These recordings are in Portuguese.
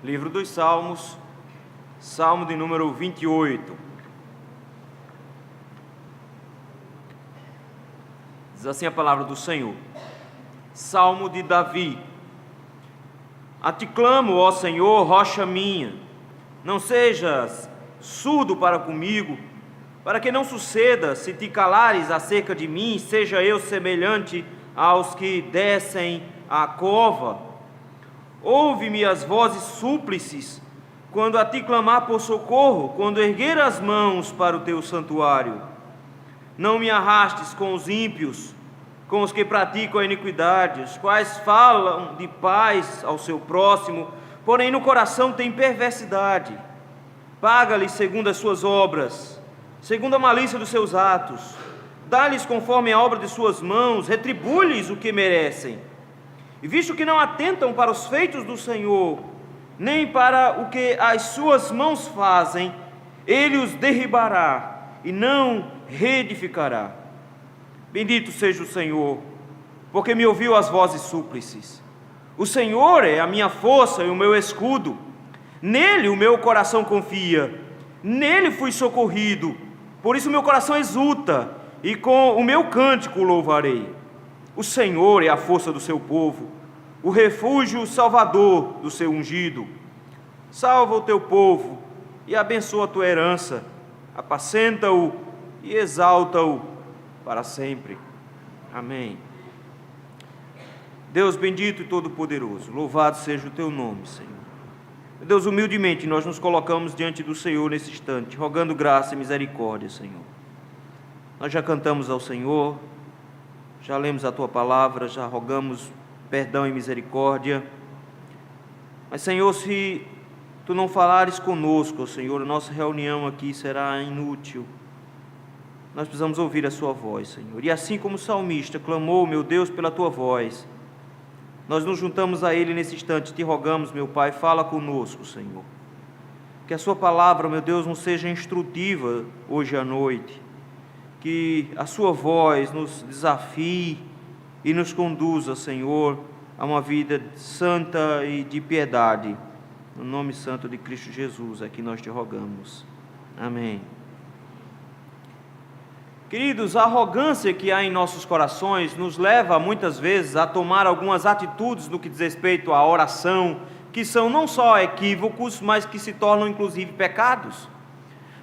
Livro dos Salmos, Salmo de número 28. Diz assim a palavra do Senhor. Salmo de Davi. A ti clamo, ó Senhor, rocha minha. Não sejas surdo para comigo, para que não suceda, se te calares acerca de mim, seja eu semelhante aos que descem à cova. Ouve-me as vozes súplices, quando a ti clamar por socorro, quando erguer as mãos para o teu santuário. Não me arrastes com os ímpios, com os que praticam a iniquidade, os quais falam de paz ao seu próximo, porém no coração tem perversidade. Paga-lhes segundo as suas obras, segundo a malícia dos seus atos. Dá-lhes conforme a obra de suas mãos, retribui-lhes o que merecem. E visto que não atentam para os feitos do Senhor, nem para o que as suas mãos fazem, ele os derribará e não reedificará. Bendito seja o Senhor, porque me ouviu as vozes súplices. O Senhor é a minha força e o meu escudo. Nele o meu coração confia, nele fui socorrido. Por isso meu coração exulta, e com o meu cântico o louvarei. O Senhor é a força do seu povo, o refúgio salvador do seu ungido. Salva o teu povo e abençoa a tua herança, apacenta-o e exalta-o para sempre. Amém. Deus bendito e todo-poderoso, louvado seja o teu nome, Senhor. Deus, humildemente nós nos colocamos diante do Senhor nesse instante, rogando graça e misericórdia, Senhor. Nós já cantamos ao Senhor, já lemos a tua palavra, já rogamos perdão e misericórdia. Mas, Senhor, se tu não falares conosco, Senhor, a nossa reunião aqui será inútil. Nós precisamos ouvir a sua voz, Senhor. E assim como o salmista clamou, meu Deus, pela tua voz, nós nos juntamos a ele nesse instante, te rogamos, meu Pai, fala conosco, Senhor. Que a sua palavra, meu Deus, não seja instrutiva hoje à noite. Que a sua voz nos desafie e nos conduza, Senhor, a uma vida santa e de piedade. No nome santo de Cristo Jesus, é que nós te rogamos. Amém. Queridos, a arrogância que há em nossos corações nos leva muitas vezes a tomar algumas atitudes no que diz respeito à oração, que são não só equívocos, mas que se tornam inclusive pecados.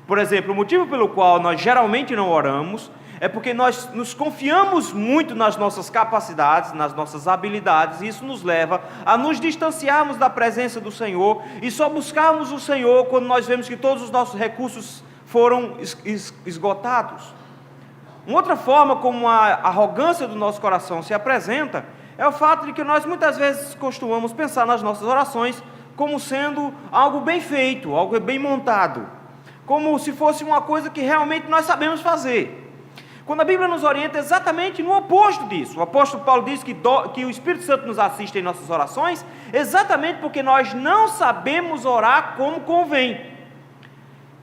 Por exemplo, o motivo pelo qual nós geralmente não oramos é porque nós nos confiamos muito nas nossas capacidades, nas nossas habilidades, e isso nos leva a nos distanciarmos da presença do Senhor e só buscarmos o Senhor quando nós vemos que todos os nossos recursos foram esgotados. Uma outra forma como a arrogância do nosso coração se apresenta é o fato de que nós muitas vezes costumamos pensar nas nossas orações como sendo algo bem feito, algo bem montado, como se fosse uma coisa que realmente nós sabemos fazer. Quando a Bíblia nos orienta exatamente no oposto disso. O apóstolo Paulo diz que o Espírito Santo nos assiste em nossas orações, exatamente porque nós não sabemos orar como convém.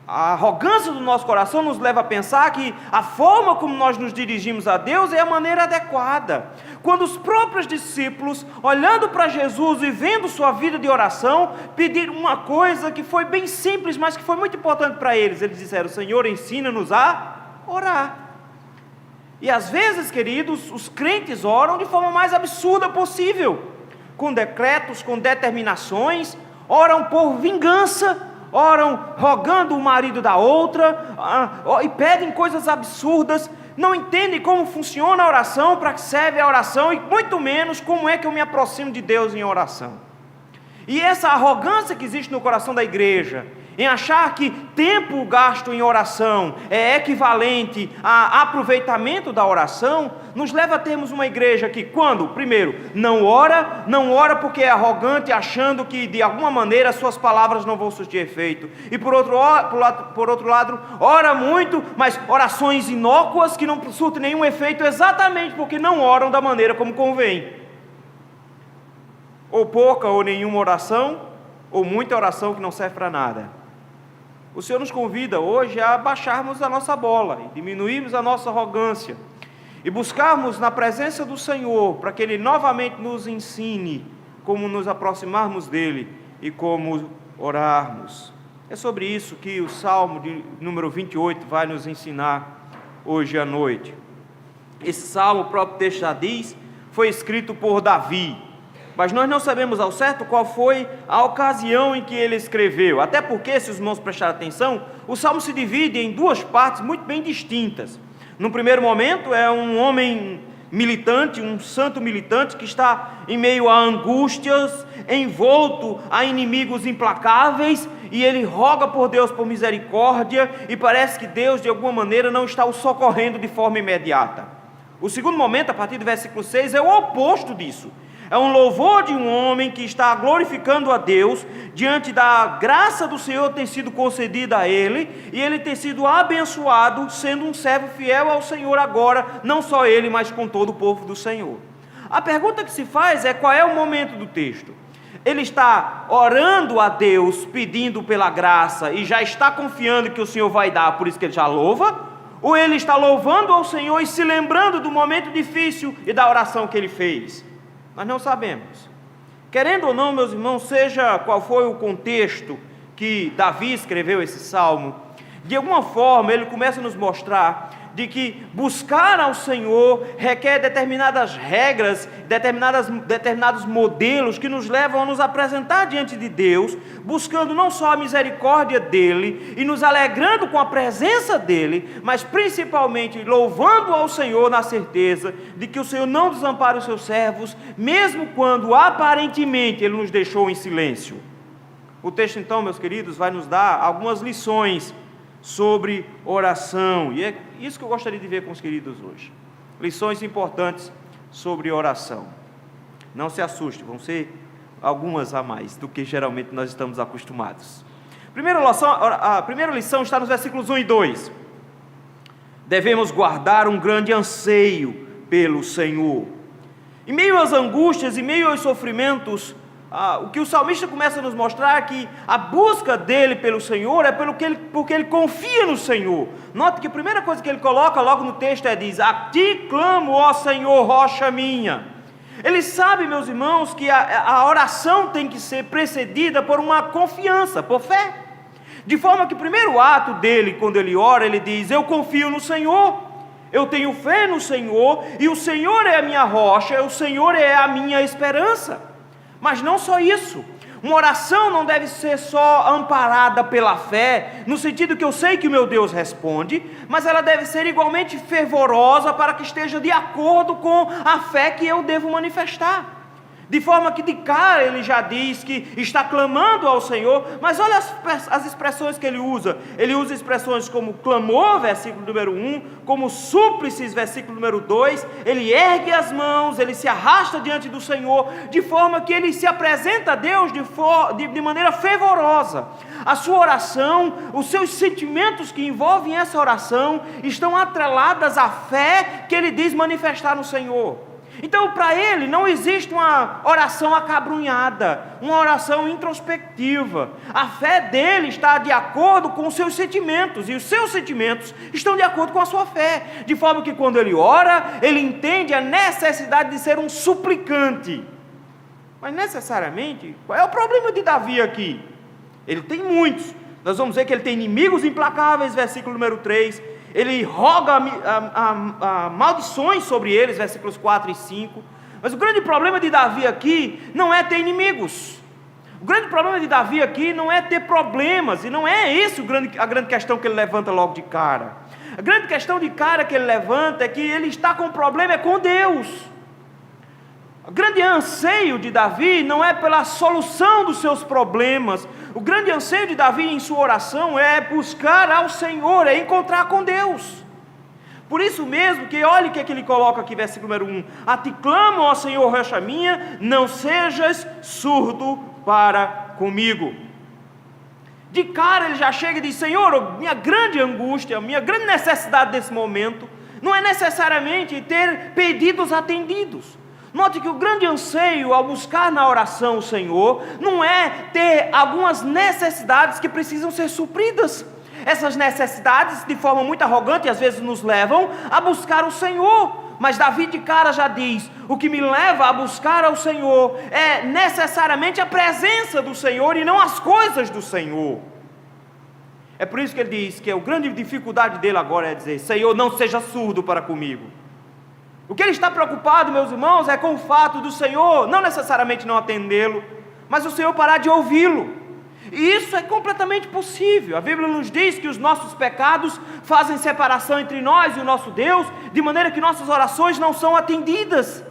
A arrogância do nosso coração nos leva a pensar que a forma como nós nos dirigimos a Deus é a maneira adequada. Quando os próprios discípulos, olhando para Jesus e vendo sua vida de oração, pediram uma coisa que foi bem simples, mas que foi muito importante para eles. Eles disseram: Senhor, ensina-nos a orar. E às vezes, queridos, os crentes oram de forma mais absurda possível, com decretos, com determinações, oram por vingança, oram rogando o marido da outra, e pedem coisas absurdas, não entendem como funciona a oração, para que serve a oração, e muito menos como é que eu me aproximo de Deus em oração. E essa arrogância que existe no coração da igreja, em achar que tempo gasto em oração é equivalente a aproveitamento da oração, nos leva a termos uma igreja que, quando, primeiro, não ora porque é arrogante, achando que de alguma maneira suas palavras não vão surtir efeito, e por outro lado, ora muito, mas orações inócuas que não surtem nenhum efeito, exatamente porque não oram da maneira como convém. Ou pouca ou nenhuma oração, ou muita oração que não serve para nada. O Senhor nos convida hoje a baixarmos a nossa bola, e diminuirmos a nossa arrogância, e buscarmos na presença do Senhor, para que Ele novamente nos ensine como nos aproximarmos dEle, e como orarmos. É sobre isso que o Salmo de número 28 vai nos ensinar hoje à noite. Esse salmo, o próprio texto já diz, foi escrito por Davi, mas nós não sabemos ao certo qual foi a ocasião em que ele escreveu, até porque, se os irmãos prestarem atenção, o salmo se divide em duas partes muito bem distintas. No primeiro momento é um homem militante, um santo militante que está em meio a angústias, envolto a inimigos implacáveis, e ele roga por Deus por misericórdia, e parece que Deus de alguma maneira não está o socorrendo de forma imediata. O segundo momento, a partir do versículo 6, é o oposto disso. É um louvor de um homem que está glorificando a Deus diante da graça do Senhor ter sido concedida a ele, e ele ter sido abençoado, sendo um servo fiel ao Senhor agora, não só ele, mas com todo o povo do Senhor. A pergunta que se faz é: qual é o momento do texto? Ele está orando a Deus, pedindo pela graça, e já está confiando que o Senhor vai dar, por isso que ele já louva? Ou ele está louvando ao Senhor e se lembrando do momento difícil e da oração que ele fez? Nós não sabemos. Querendo ou não, meus irmãos, seja qual foi o contexto que Davi escreveu esse salmo, de alguma forma ele começa a nos mostrar de que buscar ao Senhor requer determinadas regras, determinados modelos que nos levam a nos apresentar diante de Deus, buscando não só a misericórdia dEle e nos alegrando com a presença dEle, mas principalmente louvando ao Senhor na certeza de que o Senhor não desampara os seus servos, mesmo quando aparentemente Ele nos deixou em silêncio. O texto então, meus queridos, vai nos dar algumas lições sobre oração, e é isso que eu gostaria de ver com os queridos hoje. Lições importantes sobre oração. Não se assuste, vão ser algumas a mais do que geralmente nós estamos acostumados. A primeira lição está nos versículos 1 e 2. Devemos guardar um grande anseio pelo Senhor. Em meio às angústias, em meio aos sofrimentos, o que o salmista começa a nos mostrar é que a busca dele pelo Senhor é porque ele confia no Senhor. Note que a primeira coisa que ele coloca logo no texto diz: a ti clamo, ó Senhor, rocha minha. Ele sabe, meus irmãos, que a oração tem que ser precedida por uma confiança, por fé. De forma que o primeiro ato dele, quando ele ora, ele diz: eu confio no Senhor, eu tenho fé no Senhor, e o Senhor é a minha rocha, o Senhor é a minha esperança. Mas não só isso, uma oração não deve ser só amparada pela fé, no sentido que eu sei que o meu Deus responde, mas ela deve ser igualmente fervorosa para que esteja de acordo com a fé que eu devo manifestar. De forma que de cara ele já diz que está clamando ao Senhor, mas olha as expressões que ele usa expressões como clamor, versículo número 1, como súplices, versículo número 2, ele ergue as mãos, ele se arrasta diante do Senhor, de forma que ele se apresenta a Deus de maneira fervorosa. A sua oração, os seus sentimentos que envolvem essa oração, estão atreladas à fé que ele diz manifestar no Senhor. Então, para ele, não existe uma oração acabrunhada, uma oração introspectiva. A fé dele está de acordo com os seus sentimentos, e os seus sentimentos estão de acordo com a sua fé. De forma que quando ele ora, ele entende a necessidade de ser um suplicante. Mas necessariamente, qual é o problema de Davi aqui? Ele tem muitos. Nós vamos ver que ele tem inimigos implacáveis, versículo número 3. Ele roga maldições sobre eles, versículos 4 e 5. Mas o grande problema de Davi aqui não é ter inimigos. O grande problema de Davi aqui não é ter problemas, e não é esse a grande questão que ele levanta logo de cara. A grande questão de cara que ele levanta é que ele está com problema com Deus. O grande anseio de Davi não é pela solução dos seus problemas. O grande anseio de Davi em sua oração é buscar ao Senhor, é encontrar com Deus. Por isso mesmo que olhe o que ele coloca aqui, versículo número 1. A ti clamo, ó Senhor, rocha minha, não sejas surdo para comigo. De cara ele já chega e diz: Senhor, minha grande angústia, minha grande necessidade desse momento, não é necessariamente ter pedidos atendidos. Note que o grande anseio ao buscar na oração o Senhor não é ter algumas necessidades que precisam ser supridas. Essas necessidades, de forma muito arrogante, às vezes nos levam a buscar o Senhor, Mas Davi de cara já diz: o que me leva a buscar ao Senhor é necessariamente a presença do Senhor e não as coisas do Senhor. É por isso que ele diz que a grande dificuldade dele agora é dizer: Senhor, não seja surdo para comigo. O que ele está preocupado, meus irmãos, é com o fato do Senhor não necessariamente não atendê-lo, mas o Senhor parar de ouvi-lo. E isso é completamente possível. A Bíblia nos diz que os nossos pecados fazem separação entre nós e o nosso Deus, de maneira que nossas orações não são atendidas.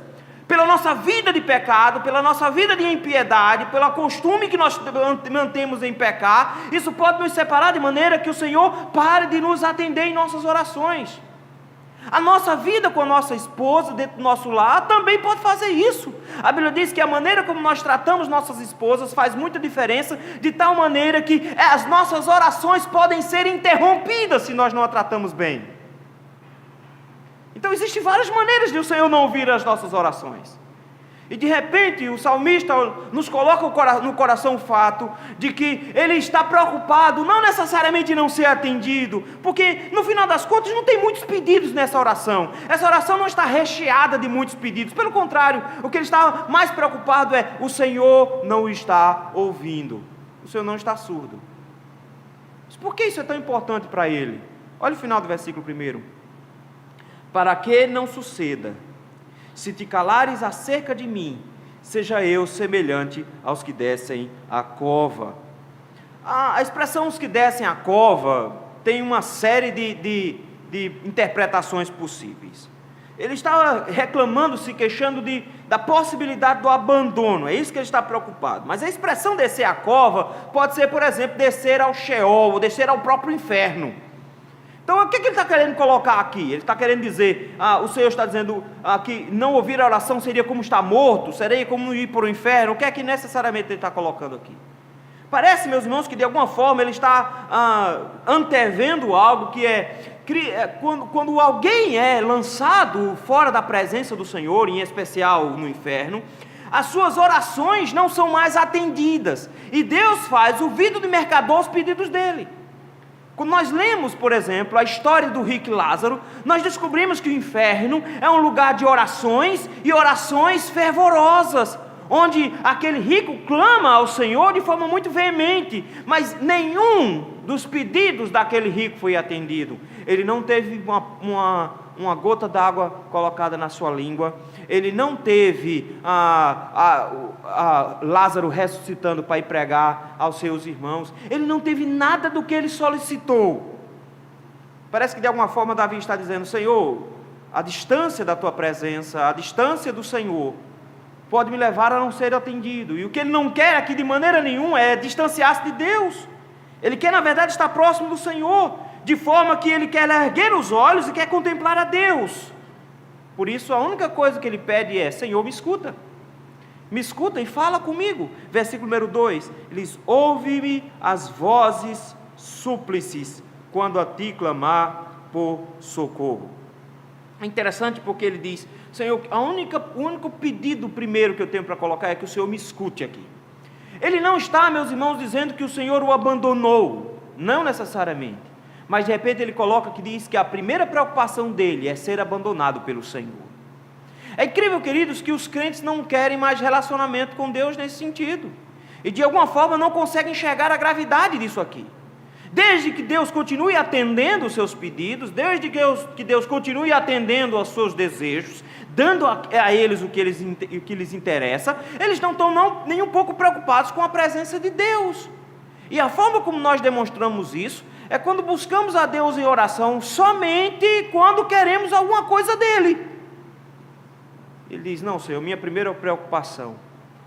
Pela nossa vida de pecado, pela nossa vida de impiedade, pelo costume que nós mantemos em pecar, isso pode nos separar de maneira que o Senhor pare de nos atender em nossas orações. A nossa vida com a nossa esposa dentro do nosso lar também pode fazer isso. A Bíblia diz que a maneira como nós tratamos nossas esposas faz muita diferença, de tal maneira que as nossas orações podem ser interrompidas se nós não a tratamos bem. Então existem várias maneiras de o Senhor não ouvir as nossas orações. E de repente o salmista nos coloca no coração o fato de que ele está preocupado, não necessariamente em não ser atendido, porque no final das contas não tem muitos pedidos nessa oração. Essa oração não está recheada de muitos pedidos, pelo contrário, o que ele está mais preocupado é: o Senhor não está ouvindo, o Senhor não está surdo. Mas por que isso é tão importante para ele? Olha o final do versículo 1: para que não suceda, se te calares acerca de mim, seja eu semelhante aos que descem a cova. A expressão os que descem a cova tem uma série de interpretações possíveis. Ele está reclamando, se queixando da possibilidade do abandono, é isso que ele está preocupado. Mas a expressão descer a cova pode ser, por exemplo, descer ao Sheol, ou descer ao próprio inferno. Então o que ele está querendo colocar aqui? Ele está querendo dizer, o Senhor está dizendo que não ouvir a oração seria como estar morto, seria como ir para o inferno. O que é que necessariamente ele está colocando aqui? Parece, meus irmãos, que de alguma forma ele está antevendo algo que quando alguém é lançado fora da presença do Senhor, em especial no inferno, as suas orações não são mais atendidas, e Deus faz ouvido de mercador aos pedidos dele. Quando nós lemos, por exemplo, a história do rico Lázaro, nós descobrimos que o inferno é um lugar de orações e orações fervorosas, onde aquele rico clama ao Senhor de forma muito veemente, mas nenhum dos pedidos daquele rico foi atendido. Ele não teve uma gota d'água colocada na sua língua, ele não teve Lázaro ressuscitando para ir pregar aos seus irmãos, ele não teve nada do que ele solicitou. Parece que de alguma forma Davi está dizendo: Senhor, a distância da tua presença, a distância do Senhor, pode me levar a não ser atendido. E o que ele não quer aqui de maneira nenhuma é distanciar-se de Deus. Ele quer, na verdade, estar próximo do Senhor, de forma que ele quer erguer os olhos e quer contemplar a Deus. Por isso a única coisa que ele pede é: Senhor, me escuta e fala comigo. Versículo número 2, ele diz: ouve-me as vozes súplices, quando a ti clamar por socorro. É interessante porque ele diz: Senhor, o único pedido primeiro que eu tenho para colocar é que o Senhor me escute aqui. Ele não está, meus irmãos, dizendo que o Senhor o abandonou, não necessariamente, mas de repente ele coloca que diz que a primeira preocupação dele é ser abandonado pelo Senhor. É incrível, queridos, que os crentes não querem mais relacionamento com Deus nesse sentido, e de alguma forma não conseguem enxergar a gravidade disso aqui. Desde que Deus continue atendendo os seus pedidos, desde que Deus continue atendendo aos seus desejos, dando a eles o que lhes interessa, eles não estão nem um pouco preocupados com a presença de Deus. E a forma como nós demonstramos isso é quando buscamos a Deus em oração somente quando queremos alguma coisa dele. Ele diz: não, Senhor, minha primeira preocupação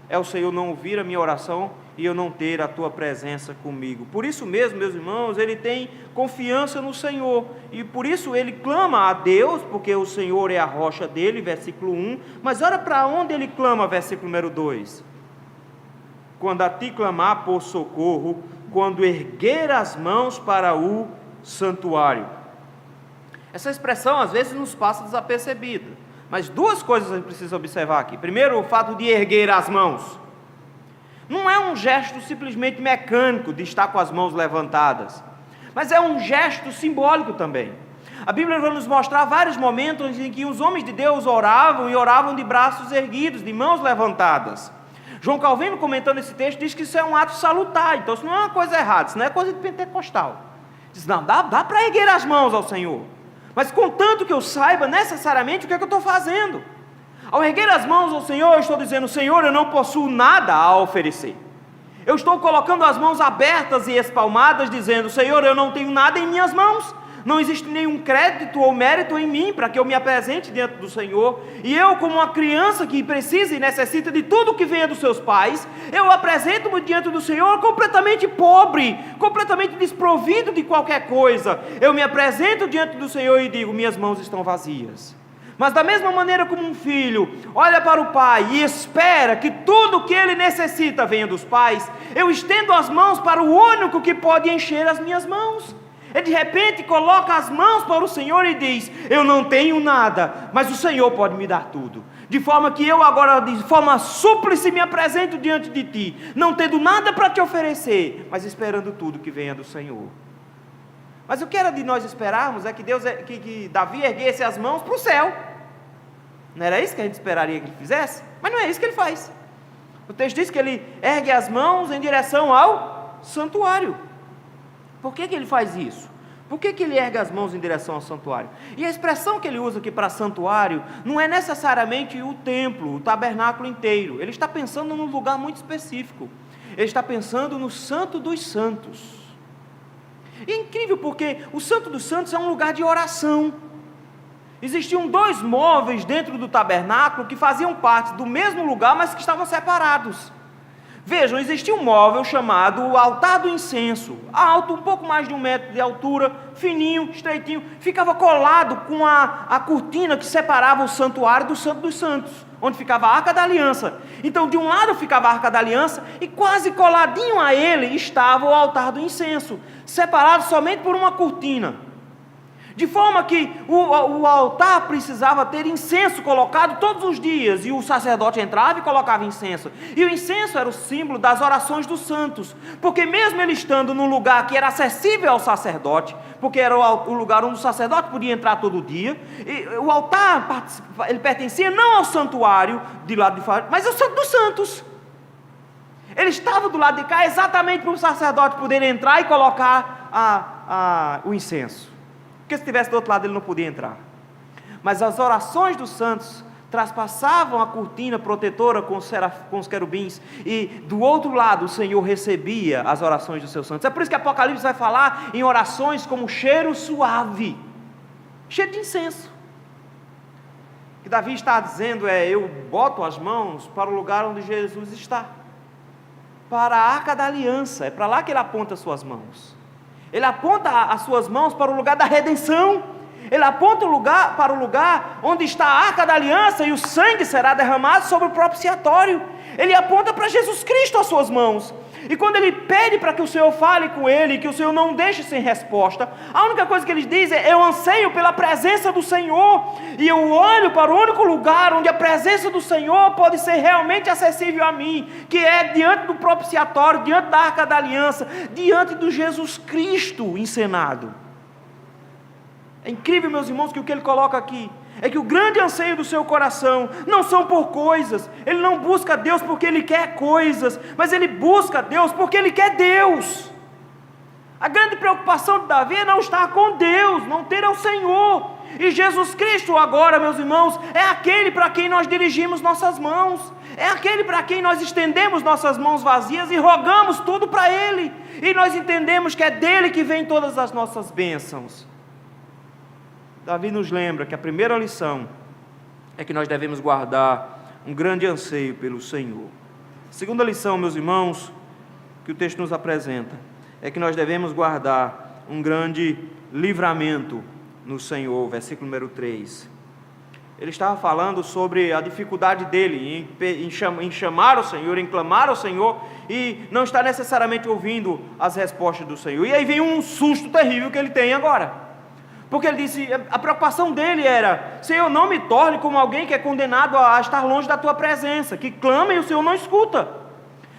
é o Senhor não ouvir a minha oração e eu não ter a tua presença comigo. Por isso mesmo, meus irmãos, ele tem confiança no Senhor, e por isso ele clama a Deus, porque o Senhor é a rocha dele, versículo 1, mas olha para onde ele clama, versículo número 2, quando a ti clamar por socorro, quando erguer as mãos para o santuário. Essa expressão às vezes nos passa desapercebida, mas duas coisas a gente precisa observar aqui. Primeiro, o fato de erguer as mãos. Não é um gesto simplesmente mecânico de estar com as mãos levantadas, mas é um gesto simbólico também. A Bíblia vai nos mostrar vários momentos em que os homens de Deus oravam e oravam de braços erguidos, de mãos levantadas. João Calvino, comentando esse texto, diz que isso é um ato salutar. Então isso não é uma coisa errada, isso não é coisa de pentecostal. Diz, não, dá para erguer as mãos ao Senhor, mas contanto que eu saiba necessariamente o que é que eu estou fazendo. Ao erguer as mãos ao Senhor, eu estou dizendo: Senhor, eu não possuo nada a oferecer. Eu estou colocando as mãos abertas e espalmadas, dizendo: Senhor, eu não tenho nada em minhas mãos, não existe nenhum crédito ou mérito em mim para que eu me apresente diante do Senhor, e eu, como uma criança que precisa e necessita de tudo que venha dos seus pais, eu apresento-me diante do Senhor completamente pobre, completamente desprovido de qualquer coisa. Eu me apresento diante do Senhor e digo: minhas mãos estão vazias. Mas da mesma maneira como um filho olha para o pai e espera que tudo o que ele necessita venha dos pais, eu estendo as mãos para o único que pode encher as minhas mãos. Ele de repente coloca as mãos para o Senhor e diz: eu não tenho nada, mas o Senhor pode me dar tudo. De forma que eu agora, de forma súplice, me apresento diante de ti, não tendo nada para te oferecer, mas esperando tudo que venha do Senhor. Mas o que era de nós esperarmos é que que Davi erguesse as mãos para o céu. Não era isso que a gente esperaria que ele fizesse? Mas não é isso que ele faz. O texto diz que ele ergue as mãos em direção ao santuário. Por que ele faz isso? Por que ele ergue as mãos em direção ao santuário? E a expressão que ele usa aqui para santuário não é necessariamente o templo, o tabernáculo inteiro. Ele está pensando num lugar muito específico. Ele está pensando no Santo dos Santos. E é incrível porque o Santo dos Santos é um lugar de oração. Existiam 2 móveis dentro do tabernáculo que faziam parte do mesmo lugar, mas que estavam separados. Vejam, existia um móvel chamado o altar do incenso, alto, um pouco mais de 1 metro de altura, fininho, estreitinho, ficava colado com a cortina que separava o santuário do Santo dos Santos, onde ficava a Arca da Aliança. Então, de um lado ficava a Arca da Aliança e quase coladinho a ele estava o altar do incenso, separado somente por uma cortina. De forma que o altar precisava ter incenso colocado todos os dias, e o sacerdote entrava e colocava incenso. E o incenso era o símbolo das orações dos santos, porque mesmo ele estando num lugar que era acessível ao sacerdote, porque era o lugar onde o sacerdote podia entrar todo dia, e o altar ele pertencia não ao santuário de lado de fora, mas ao Santo dos Santos. Ele estava do lado de cá exatamente para o sacerdote poder entrar e colocar o incenso. Porque se estivesse do outro lado ele não podia entrar. Mas as orações dos santos traspassavam a cortina protetora com os querubins, e do outro lado o Senhor recebia as orações dos seus santos. É por isso que Apocalipse vai falar em orações como cheiro suave, cheiro de incenso. O que Davi está dizendo é: eu boto as mãos para o lugar onde Jesus está, para a Arca da Aliança. É para lá que ele aponta as suas mãos. Ele aponta as suas mãos para o lugar da redenção. Ele aponta para o lugar onde está a Arca da Aliança e o sangue será derramado sobre o propiciatório. Ele aponta para Jesus Cristo as suas mãos. E quando ele pede para que o Senhor fale com ele, que o Senhor não deixe sem resposta, a única coisa que ele diz é: eu anseio pela presença do Senhor, e eu olho para o único lugar onde a presença do Senhor pode ser realmente acessível a mim, que é diante do propiciatório, diante da Arca da Aliança, diante do Jesus Cristo encenado. É incrível, meus irmãos, que o que ele coloca aqui é que o grande anseio do seu coração não são por coisas. Ele não busca Deus porque ele quer coisas, mas ele busca Deus porque ele quer Deus. A grande preocupação de Davi é não estar com Deus, não ter ao Senhor. E Jesus Cristo agora, meus irmãos, é aquele para quem nós dirigimos nossas mãos, é aquele para quem nós estendemos nossas mãos vazias e rogamos tudo para Ele, e nós entendemos que é dele que vem todas as nossas bênçãos. Davi nos lembra que a primeira lição é que nós devemos guardar um grande anseio pelo Senhor. A segunda lição, meus irmãos, que o texto nos apresenta, é que nós devemos guardar um grande livramento no Senhor. Versículo número 3. Ele estava falando sobre a dificuldade dele em chamar o Senhor, em clamar ao Senhor, e não está necessariamente ouvindo as respostas do Senhor. E aí vem um susto terrível que ele tem agora. Porque ele disse, a preocupação dele era: Senhor, não me torne como alguém que é condenado a estar longe da tua presença, que clama e o Senhor não escuta.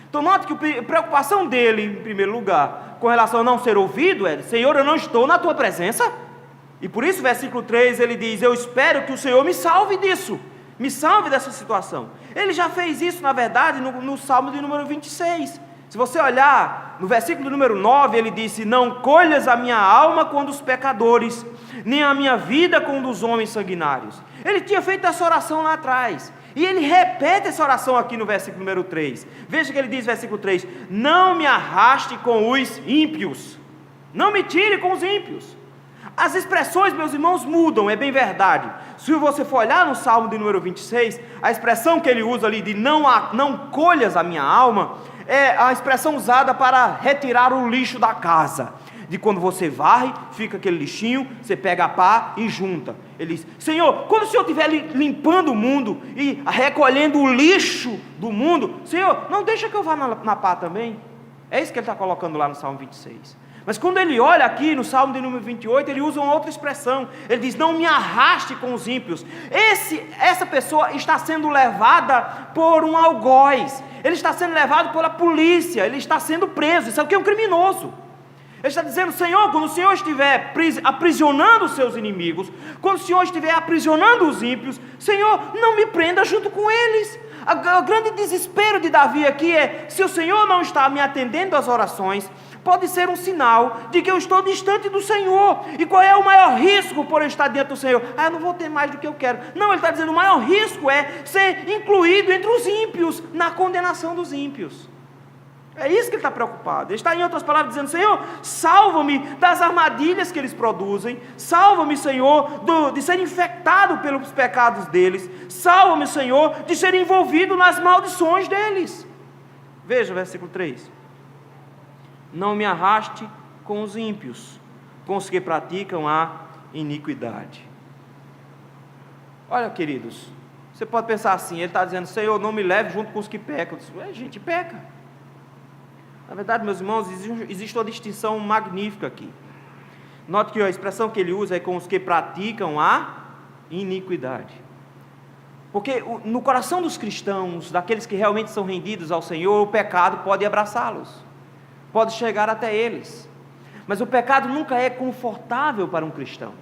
Então note que a preocupação dele, em primeiro lugar, com relação a não ser ouvido, é: Senhor, eu não estou na tua presença. E por isso, versículo 3, ele diz: eu espero que o Senhor me salve disso, me salve dessa situação. Ele já fez isso, na verdade, no Salmo de número 26. Se você olhar no versículo número 9, ele disse: não colhas a minha alma com dos pecadores, nem a minha vida com dos homens sanguinários. Ele tinha feito essa oração lá atrás, e ele repete essa oração aqui no versículo número 3. Veja que ele diz, versículo 3: não me arraste com os ímpios, não me tire com os ímpios. As expressões, meus irmãos, mudam, é bem verdade. Se você for olhar no Salmo de número 26, a expressão que ele usa ali de não colhas a minha alma, é a expressão usada para retirar o lixo da casa. De quando você varre, fica aquele lixinho, você pega a pá e junta. Ele diz: Senhor, quando o Senhor estiver limpando o mundo e recolhendo o lixo do mundo, Senhor, não deixa que eu vá na pá também. É isso que ele está colocando lá no Salmo 26. Mas quando ele olha aqui no Salmo de número 28, ele usa uma outra expressão. Ele diz: não me arraste com os ímpios. Essa pessoa está sendo levada por um algoz. Ele está sendo levado pela polícia. Ele está sendo preso. Isso aqui é um criminoso. Ele está dizendo: Senhor, quando o Senhor estiver aprisionando os seus inimigos, quando o Senhor estiver aprisionando os ímpios, Senhor, não me prenda junto com eles. O grande desespero de Davi aqui é: se o Senhor não está me atendendo às orações, pode ser um sinal de que eu estou distante do Senhor. E qual é o maior risco por eu estar diante do Senhor? Eu não vou ter mais do que eu quero. Não, ele está dizendo: o maior risco é ser incluído entre os ímpios, na condenação dos ímpios. É isso que ele está preocupado. Ele está, em outras palavras, dizendo: Senhor, salva-me das armadilhas que eles produzem, salva-me, Senhor, de ser infectado pelos pecados deles, salva-me, Senhor, de ser envolvido nas maldições deles. Veja o versículo 3: não me arraste com os ímpios, com os que praticam a iniquidade. Olha, queridos, você pode pensar assim, ele está dizendo: Senhor, não me leve junto com os que pecam. A gente peca. Na verdade, meus irmãos, existe uma distinção magnífica aqui. Note que a expressão que ele usa é com os que praticam a iniquidade. Porque no coração dos cristãos, daqueles que realmente são rendidos ao Senhor, o pecado pode abraçá-los, pode chegar até eles. Mas o pecado nunca é confortável para um cristão.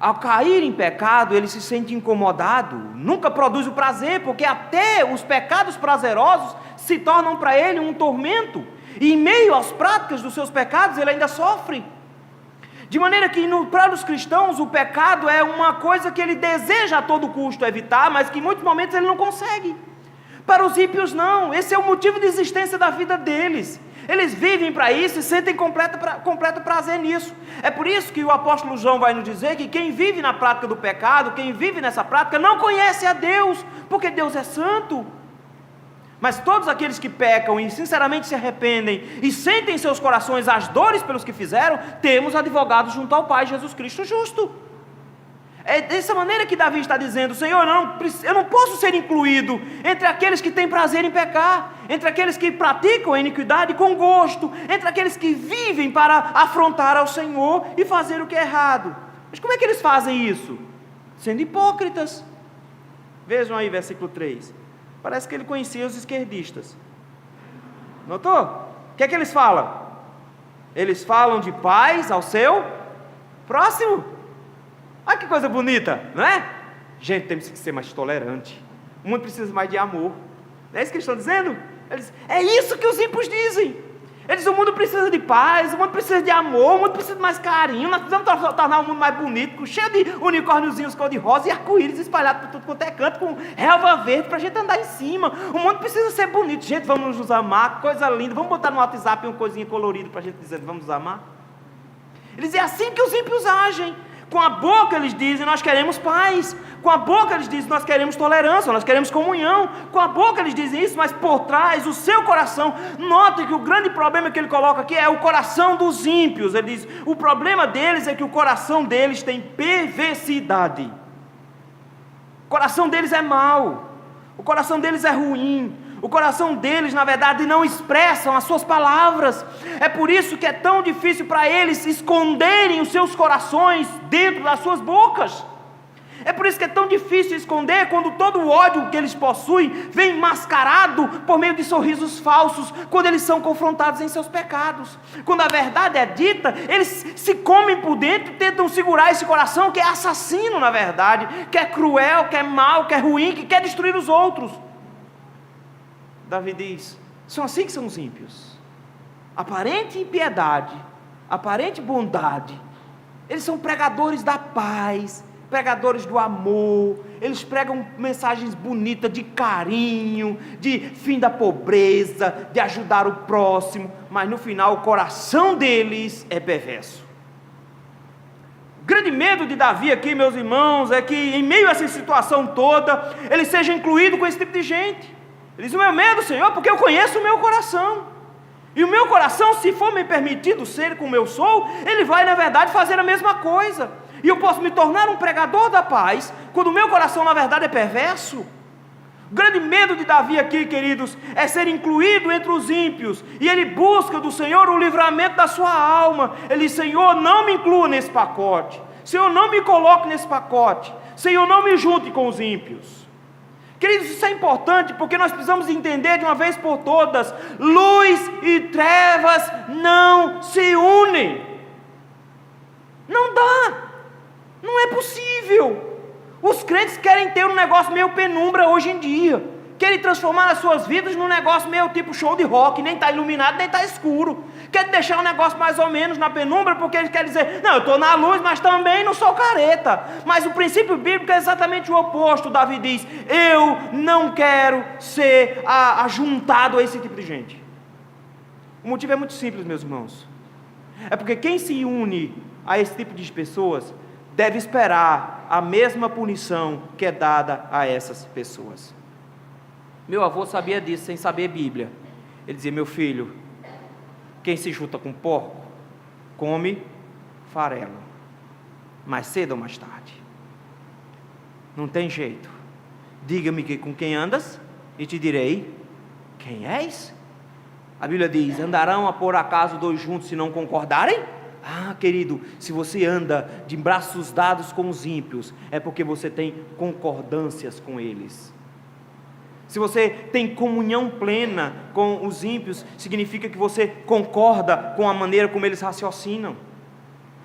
Ao cair em pecado, ele se sente incomodado, nunca produz o prazer, porque até os pecados prazerosos se tornam para ele um tormento, e em meio às práticas dos seus pecados, ele ainda sofre. De maneira que para os cristãos, o pecado é uma coisa que ele deseja a todo custo evitar, mas que em muitos momentos ele não consegue. Para os ímpios não, esse é o motivo de existência da vida deles. Eles vivem para isso e sentem completo prazer nisso. É por isso que o apóstolo João vai nos dizer que quem vive na prática do pecado, quem vive nessa prática, não conhece a Deus, porque Deus é santo. Mas todos aqueles que pecam e sinceramente se arrependem e sentem em seus corações as dores pelos que fizeram, temos advogados junto ao Pai, Jesus Cristo justo. É dessa maneira que Davi está dizendo: Senhor, eu não posso ser incluído entre aqueles que têm prazer em pecar, entre aqueles que praticam a iniquidade com gosto, entre aqueles que vivem para afrontar ao Senhor e fazer o que é errado. Mas como é que eles fazem isso? Sendo hipócritas. Vejam aí versículo 3. Parece que ele conhecia os esquerdistas. Notou? O que é que eles falam? Eles falam de paz ao seu próximo. Olha que coisa bonita, não é? Gente, temos que ser mais tolerante. O mundo precisa mais de amor. Não é isso que eles estão dizendo? É isso que os ímpios dizem. Eles dizem: o mundo precisa de paz, o mundo precisa de amor, o mundo precisa de mais carinho. Nós precisamos tornar o mundo mais bonito, cheio de unicórniozinhos cor-de-rosa e arco-íris espalhados por tudo quanto é canto, com relva verde para a gente andar em cima. O mundo precisa ser bonito. Gente, vamos nos amar, coisa linda. Vamos botar no WhatsApp uma coisinha colorida para a gente dizer: vamos nos amar. Eles dizem: é assim que os ímpios agem. Com a boca eles dizem: nós queremos paz. Com a boca eles dizem: nós queremos tolerância, nós queremos comunhão. Com a boca eles dizem isso, mas por trás, o seu coração, note que o grande problema que ele coloca aqui é o coração dos ímpios. Ele diz: o problema deles é que o coração deles tem perversidade. O coração deles é mau, o coração deles é ruim. O coração deles, na verdade, não expressam as suas palavras. É por isso que é tão difícil para eles esconderem os seus corações dentro das suas bocas. É por isso que é tão difícil esconder quando todo o ódio que eles possuem vem mascarado por meio de sorrisos falsos, quando eles são confrontados em seus pecados. Quando a verdade é dita, eles se comem por dentro e tentam segurar esse coração que é assassino na verdade, que é cruel, que é mau, que é ruim, que quer destruir os outros. Davi diz, são assim que são os ímpios. Aparente impiedade, aparente bondade. Eles são pregadores da paz, pregadores do amor, eles pregam mensagens bonitas de carinho, de fim da pobreza, de ajudar o próximo, mas no final o coração deles é perverso. O grande medo de Davi aqui, meus irmãos, é que em meio a essa situação toda, ele seja incluído com esse tipo de gente. Ele diz, o meu medo, Senhor, porque eu conheço o meu coração. E o meu coração, se for me permitido ser como eu sou, ele vai na verdade fazer a mesma coisa. E eu posso me tornar um pregador da paz, quando o meu coração na verdade é perverso. O grande medo de Davi aqui, queridos, é ser incluído entre os ímpios. E ele busca do Senhor o livramento da sua alma. Ele diz, Senhor, não me inclua nesse pacote. Senhor, não me coloque nesse pacote. Senhor, não me junte com os ímpios. Queridos, isso é importante porque nós precisamos entender de uma vez por todas: luz e trevas não se unem. Não dá, não é possível. Os crentes querem ter um negócio meio penumbra hoje em dia, querem transformar as suas vidas num negócio meio tipo show de rock, nem está iluminado, nem está escuro. Querem deixar o negócio mais ou menos na penumbra, porque eles querem dizer, não, eu estou na luz, mas também não sou careta. Mas o princípio bíblico é exatamente o oposto. Davi diz, eu não quero ser ajuntado a esse tipo de gente. O motivo é muito simples, meus irmãos. É porque quem se une a esse tipo de pessoas deve esperar a mesma punição que é dada a essas pessoas. Meu avô sabia disso sem saber Bíblia. Ele dizia, meu filho, quem se junta com porco, come farelo, mais cedo ou mais tarde. Não tem jeito. Diga-me com quem andas, e te direi quem és. A Bíblia diz, andarão a por acaso dois juntos se não concordarem? Ah, querido, se você anda de braços dados com os ímpios, é porque você tem concordâncias com eles. Se você tem comunhão plena com os ímpios, significa que você concorda com a maneira como eles raciocinam.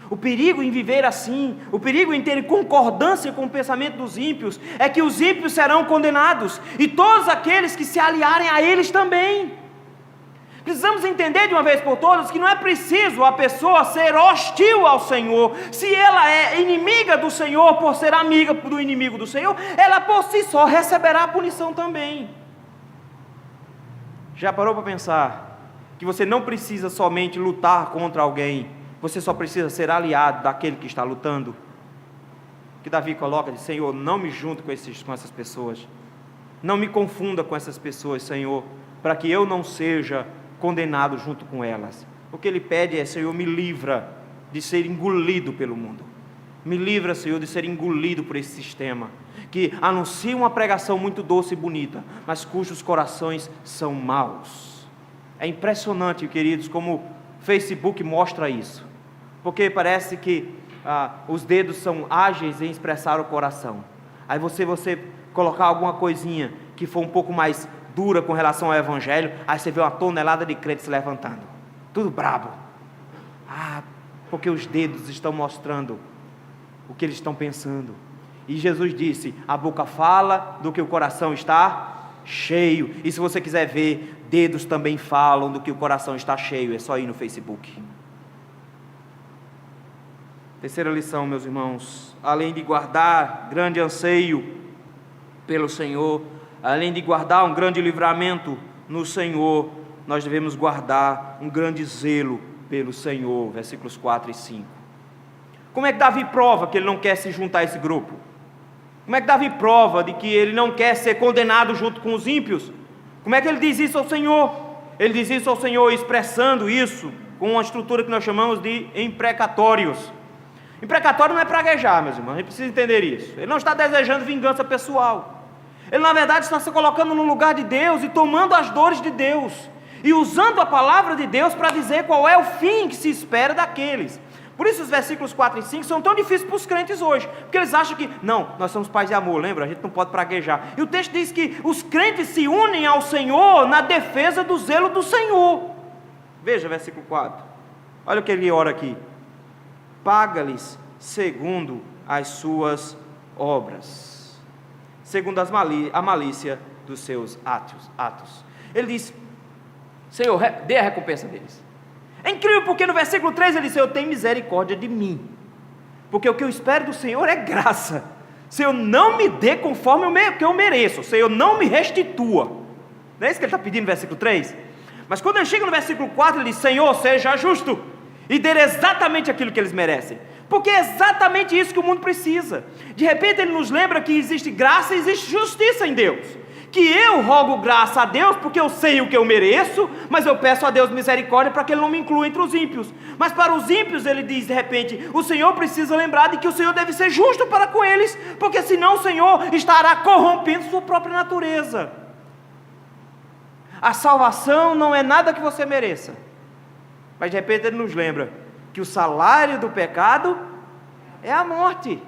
O perigo em viver assim, o perigo em ter concordância com o pensamento dos ímpios, é que os ímpios serão condenados, e todos aqueles que se aliarem a eles também. Precisamos entender de uma vez por todas que não é preciso a pessoa ser hostil ao Senhor. Se ela é inimiga do Senhor por ser amiga do inimigo do Senhor, ela por si só receberá a punição também. Já parou para pensar que você não precisa somente lutar contra alguém, você só precisa ser aliado daquele que está lutando? Que Davi coloca de Senhor, não me junto com essas pessoas, não me confunda com essas pessoas, Senhor, para que eu não seja condenado junto com elas. O que ele pede é, Senhor, me livra de ser engolido pelo mundo, me livra, Senhor, de ser engolido por esse sistema, que anuncia uma pregação muito doce e bonita, mas cujos corações são maus. É impressionante, queridos, como o Facebook mostra isso, porque parece que os dedos são ágeis em expressar o coração. Aí você colocar alguma coisinha que for um pouco mais dura com relação ao Evangelho, aí você vê uma tonelada de crentes se levantando, tudo brabo. Porque os dedos estão mostrando o que eles estão pensando. E Jesus disse, a boca fala do que o coração está cheio. E se você quiser ver, dedos também falam do que o coração está cheio. É só ir no Facebook. Terceira lição, meus irmãos, além de guardar grande anseio pelo Senhor, além de guardar um grande livramento no Senhor, nós devemos guardar um grande zelo pelo Senhor, versículos 4 e 5. Como é que Davi prova que ele não quer se juntar a esse grupo? Como é que Davi prova de que ele não quer ser condenado junto com os ímpios? Como é que ele diz isso ao Senhor? Ele diz isso ao Senhor expressando isso com uma estrutura que nós chamamos de imprecatórios. Imprecatório não é praguejar, meus irmãos, a gente precisa entender isso. Ele não está desejando vingança pessoal. Ele na verdade está se colocando no lugar de Deus e tomando as dores de Deus, e usando a palavra de Deus para dizer qual é o fim que se espera daqueles. Por isso os versículos 4 e 5 são tão difíceis para os crentes hoje, porque eles acham que, não, nós somos pais de amor, lembra? A gente não pode praguejar. E o texto diz que os crentes se unem ao Senhor na defesa do zelo do Senhor. Veja versículo 4, olha o que ele ora aqui: paga-lhes segundo as suas obras, segundo a malícia dos seus atos. Ele diz: Senhor, dê a recompensa deles. É incrível porque no versículo 3 ele diz: Senhor, tem misericórdia de mim, porque o que eu espero do Senhor é graça. Senhor, não me dê conforme o que eu mereço. Senhor, não me restitua. Não é isso que ele está pedindo no versículo 3? Mas quando ele chega no versículo 4, ele diz: Senhor, seja justo e dê exatamente aquilo que eles merecem, porque é exatamente isso que o mundo precisa. De repente ele nos lembra que existe graça e existe justiça em Deus, que eu rogo graça a Deus porque eu sei o que eu mereço, mas eu peço a Deus misericórdia para que Ele não me inclua entre os ímpios. Mas para os ímpios ele diz de repente: o Senhor precisa lembrar de que o Senhor deve ser justo para com eles, porque senão o Senhor estará corrompendo sua própria natureza. A salvação não é nada que você mereça, mas de repente ele nos lembra que o salário do pecado é a morte,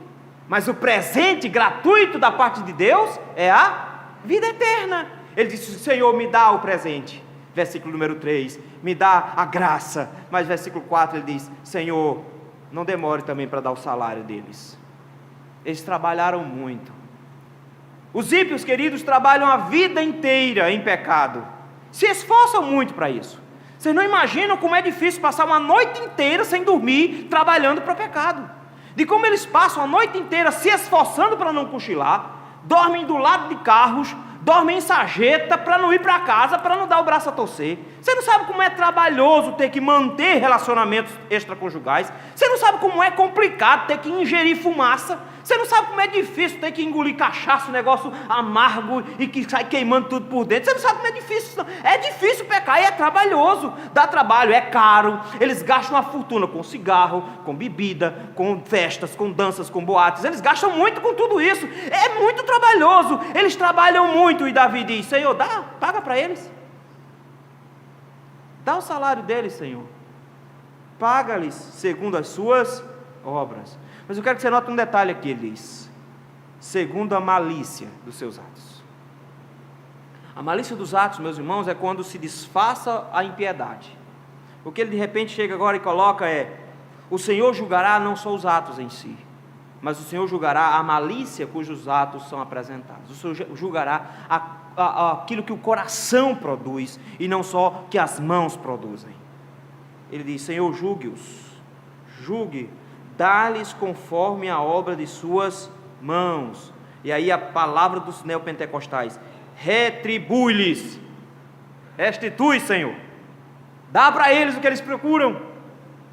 mas o presente gratuito da parte de Deus é a vida eterna. Ele disse: Senhor, me dá o presente. Versículo número 3, me dá a graça. Mas versículo 4 ele diz: Senhor, não demore também para dar o salário deles. Eles trabalharam muito. Os ímpios, queridos, trabalham a vida inteira em pecado, se esforçam muito para isso. Vocês não imaginam como é difícil passar uma noite inteira sem dormir, trabalhando para o pecado. De como eles passam a noite inteira se esforçando para não cochilar, dormem do lado de carros, dormem em sarjeta para não ir para casa, para não dar o braço a torcer. Você não sabe como é trabalhoso ter que manter relacionamentos extraconjugais. Você não sabe como é complicado ter que ingerir fumaça. Você não sabe como é difícil ter que engolir cachaça, um negócio amargo e que sai queimando tudo por dentro. Você não sabe como é difícil. É difícil pecar e é trabalhoso. Dá trabalho, é caro. Eles gastam uma fortuna com cigarro, com bebida, com festas, com danças, com boates. Eles gastam muito com tudo isso. É muito trabalhoso. Eles trabalham muito. E Davi diz: Senhor, paga para eles. Dá o salário deles, Senhor. Paga-lhes segundo as suas obras. Mas eu quero que você note um detalhe aqui. Ele diz: segundo a malícia dos seus atos. A malícia dos atos, meus irmãos, é quando se disfarça a impiedade. O que ele de repente chega agora e coloca é: o Senhor julgará não só os atos em si, mas o Senhor julgará a malícia cujos atos são apresentados. O Senhor julgará aquilo que o coração produz e não só que as mãos produzem. Ele diz: Senhor, julgue, dá-lhes conforme a obra de suas mãos. E aí a palavra dos neopentecostais: retribui-lhes, restitui, Senhor. Dá para eles o que eles procuram,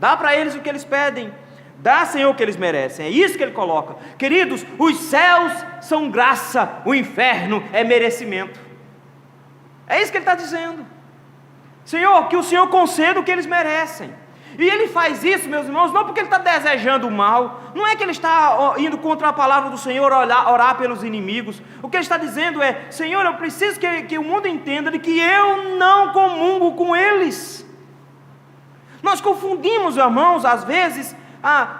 dá para eles o que eles pedem. Dá, Senhor, o que eles merecem. É isso que ele coloca. Queridos, os céus são graça, o inferno é merecimento. É isso que ele está dizendo. Senhor, que o Senhor conceda o que eles merecem. E ele faz isso, meus irmãos, não porque ele está desejando o mal, não é que ele está indo contra a palavra do Senhor, orar pelos inimigos. O que ele está dizendo é: Senhor, eu preciso que o mundo entenda de que eu não comungo com eles. Nós confundimos, irmãos, às vezes,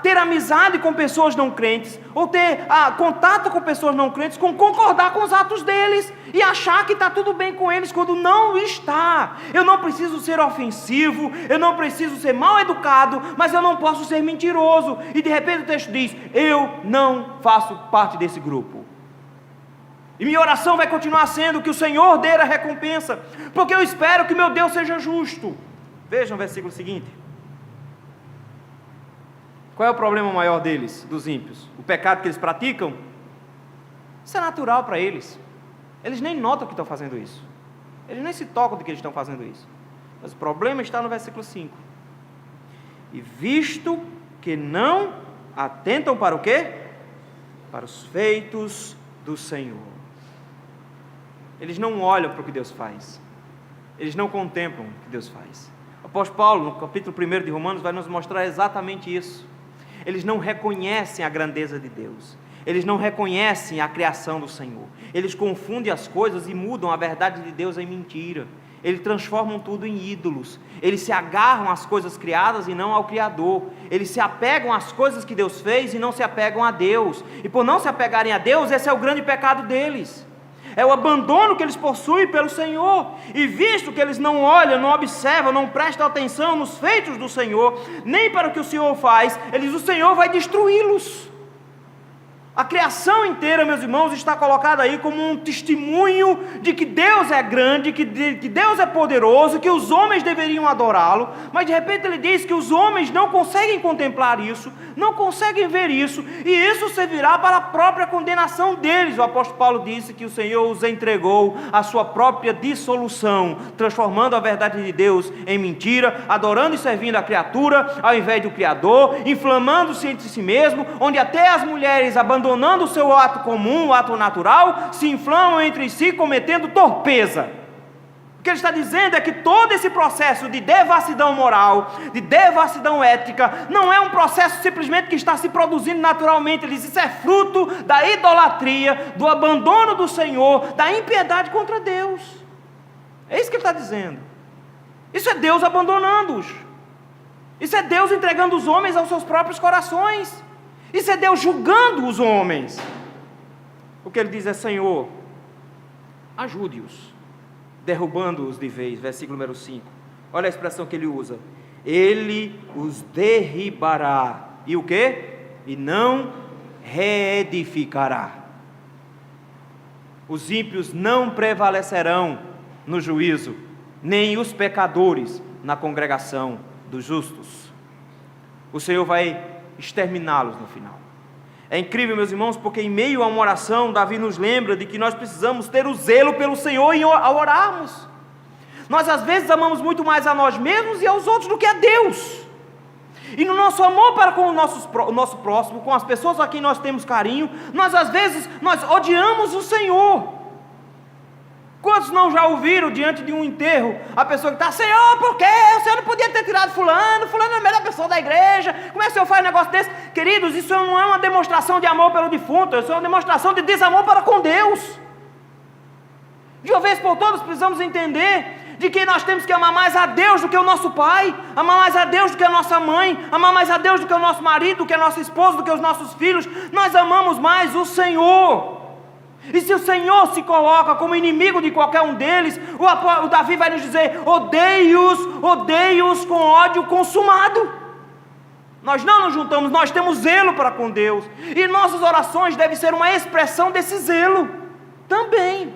ter amizade com pessoas não crentes, ou ter contato com pessoas não crentes, com concordar com os atos deles, e achar que está tudo bem com eles, quando não está. Eu não preciso ser ofensivo, eu não preciso ser mal educado, mas eu não posso ser mentiroso. E de repente o texto diz: eu não faço parte desse grupo. E minha oração vai continuar sendo que o Senhor dê a recompensa, porque eu espero que meu Deus seja justo. Vejam o versículo seguinte. Qual é o problema maior deles, dos ímpios? O pecado que eles praticam? Isso é natural para eles. Eles nem notam que estão fazendo isso. Eles nem se tocam de que eles estão fazendo isso. Mas o problema está no versículo 5. E visto que não atentam para o quê? Para os feitos do Senhor. Eles não olham para o que Deus faz. Eles não contemplam o que Deus faz. O apóstolo Paulo, no capítulo 1 de Romanos, vai nos mostrar exatamente isso. Eles não reconhecem a grandeza de Deus. Eles não reconhecem a criação do Senhor. Eles confundem as coisas e mudam a verdade de Deus em mentira. eles transformam tudo em ídolos. Eles se agarram às coisas criadas e não ao Criador. Eles se apegam às coisas que Deus fez e não se apegam a Deus. E por não se apegarem a Deus, esse é o grande pecado deles. É o abandono que eles possuem pelo Senhor. E visto que eles não olham, não observam, não prestam atenção nos feitos do Senhor, nem para o que o Senhor faz, o Senhor vai destruí-los. A criação inteira, meus irmãos, está colocada aí como um testemunho de que Deus é grande, que Deus é poderoso, que os homens deveriam adorá-lo, mas de repente ele diz que os homens não conseguem contemplar isso, não conseguem ver isso, e isso servirá para a própria condenação deles. O apóstolo Paulo disse que o Senhor os entregou à sua própria dissolução, transformando a verdade de Deus em mentira, adorando e servindo a criatura ao invés do Criador, inflamando-se entre si mesmo, onde até as mulheres abandonando o seu ato comum, o ato natural, se inflamam entre si, cometendo torpeza. O que ele está dizendo é que todo esse processo de devassidão moral, de devassidão ética, não é um processo simplesmente que está se produzindo naturalmente. Ele diz: isso é fruto da idolatria, do abandono do Senhor, da impiedade contra Deus. É isso que ele está dizendo. Isso é Deus abandonando-os. Isso é Deus entregando os homens aos seus próprios corações. Isso é Deus julgando os homens. O que ele diz é: Senhor, ajude-os, derrubando-os de vez. Versículo número 5. Olha a expressão que ele usa: Ele os derribará. E o quê? E não reedificará. Os ímpios não prevalecerão no juízo, nem os pecadores na congregação dos justos. O Senhor vai exterminá-los no final. É incrível, meus irmãos, porque em meio a uma oração, Davi nos lembra de que nós precisamos ter o zelo pelo Senhor ao orarmos. Nós às vezes amamos muito mais a nós mesmos e aos outros do que a Deus. E no nosso amor para com o nosso próximo, com as pessoas a quem nós temos carinho, às vezes odiamos o Senhor. Quantos não já ouviram diante de um enterro a pessoa que está: Senhor, por quê? O Senhor não podia ter tirado fulano é a melhor pessoa da igreja, como é que o Senhor faz um negócio desse? Queridos, isso não é uma demonstração de amor pelo defunto, isso é uma demonstração de desamor para com Deus. De uma vez por todas precisamos entender de que nós temos que amar mais a Deus do que o nosso pai, amar mais a Deus do que a nossa mãe, amar mais a Deus do que o nosso marido, do que a nossa esposa, do que os nossos filhos. Nós amamos mais o Senhor. E se o Senhor se coloca como inimigo de qualquer um deles, o Davi vai nos dizer: odeie-os com ódio consumado. Nós não nos juntamos, nós temos zelo para com Deus, e nossas orações devem ser uma expressão desse zelo também.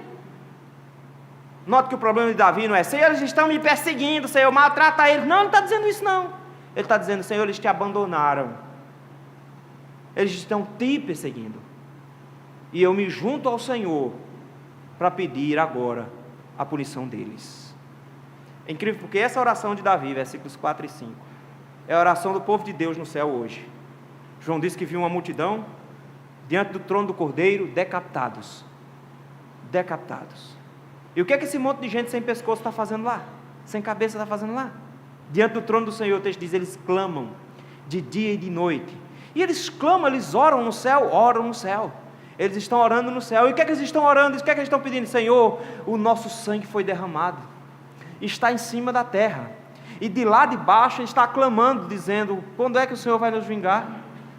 Note que o problema de Davi não é: Senhor, eles estão me perseguindo, Senhor, maltrata eles. Não, ele não está dizendo isso não. Ele está dizendo: Senhor, eles te abandonaram, eles estão te perseguindo. E eu me junto ao Senhor para pedir agora a punição deles. É incrível porque essa oração de Davi, versículos 4 e 5, é a oração do povo de Deus no céu hoje. João disse que viu uma multidão diante do trono do Cordeiro, decapitados. E o que é que esse monte de gente sem pescoço está fazendo lá? Sem cabeça está fazendo lá? Diante do trono do Senhor, o texto diz: eles clamam de dia e de noite. E eles clamam, eles oram no céu. Eles estão orando no céu. E o que é que eles estão orando? O que é que eles estão pedindo? Senhor, o nosso sangue foi derramado, está em cima da terra, e de lá de baixo está clamando, dizendo: quando é que o Senhor vai nos vingar?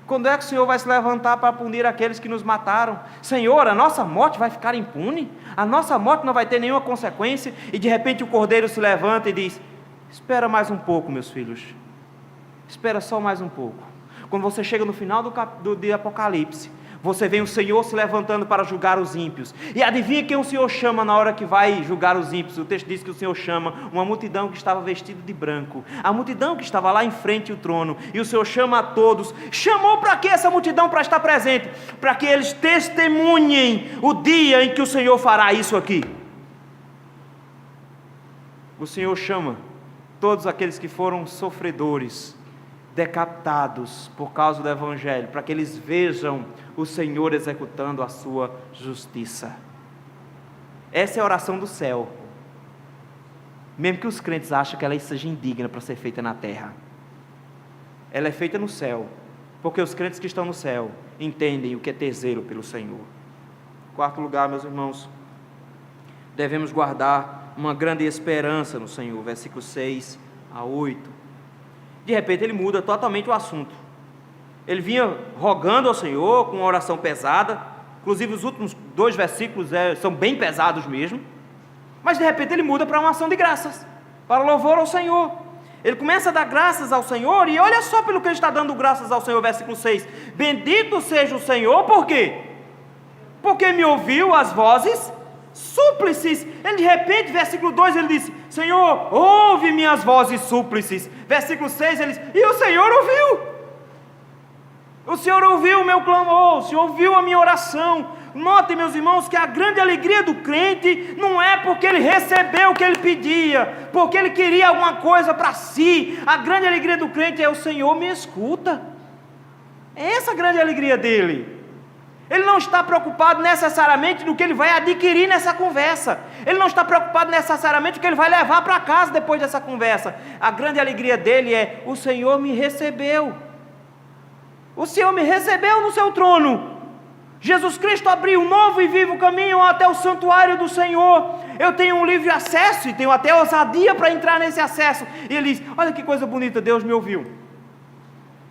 Quando é que o Senhor vai se levantar para punir aqueles que nos mataram? Senhor, a nossa morte vai ficar impune? A nossa morte não vai ter nenhuma consequência? E de repente o Cordeiro se levanta e diz: espera mais um pouco, meus filhos, espera só mais um pouco. Quando você chega no final do Apocalipse, você vê o Senhor se levantando para julgar os ímpios. E adivinha quem o Senhor chama na hora que vai julgar os ímpios? O texto diz que o Senhor chama uma multidão que estava vestida de branco. A multidão que estava lá em frente ao trono. E o Senhor chama a todos. Chamou para que essa multidão para estar presente? Para que eles testemunhem o dia em que o Senhor fará isso aqui. O Senhor chama todos aqueles que foram sofredores, decapitados por causa do Evangelho, para que eles vejam o Senhor executando a sua justiça. Essa é a oração do céu, mesmo que os crentes achem que ela seja indigna para ser feita na terra. Ela é feita no céu, porque os crentes que estão no céu entendem o que é ter zelo pelo Senhor. Quarto lugar, meus irmãos, devemos guardar uma grande esperança no Senhor, versículos 6 a 8. De repente ele muda totalmente o assunto. Ele vinha rogando ao Senhor com uma oração pesada, inclusive os últimos 2 versículos são bem pesados mesmo, mas de repente ele muda para uma ação de graças, para louvor ao Senhor. Ele começa a dar graças ao Senhor, e olha só pelo que ele está dando graças ao Senhor, versículo 6, bendito seja o Senhor, por quê? Porque me ouviu as vozes súplices. Ele de repente, versículo 2, ele diz, Senhor, ouve minhas vozes súplices. Versículo 6, ele diz, e o Senhor ouviu. O Senhor ouviu o meu clamor, o Senhor ouviu a minha oração. Notem, meus irmãos, que a grande alegria do crente não é porque ele recebeu o que ele pedia, porque ele queria alguma coisa para si. A grande alegria do crente é o Senhor me escuta. É essa a grande alegria dele. Ele não está preocupado necessariamente no que ele vai adquirir nessa conversa. Ele não está preocupado necessariamente no que ele vai levar para casa depois dessa conversa. A grande alegria dele é, o Senhor me recebeu. O Senhor me recebeu no seu trono. Jesus Cristo abriu um novo e vivo caminho até o santuário do Senhor. Eu tenho um livre acesso e tenho até ousadia para entrar nesse acesso. E ele diz, olha que coisa bonita, Deus me ouviu.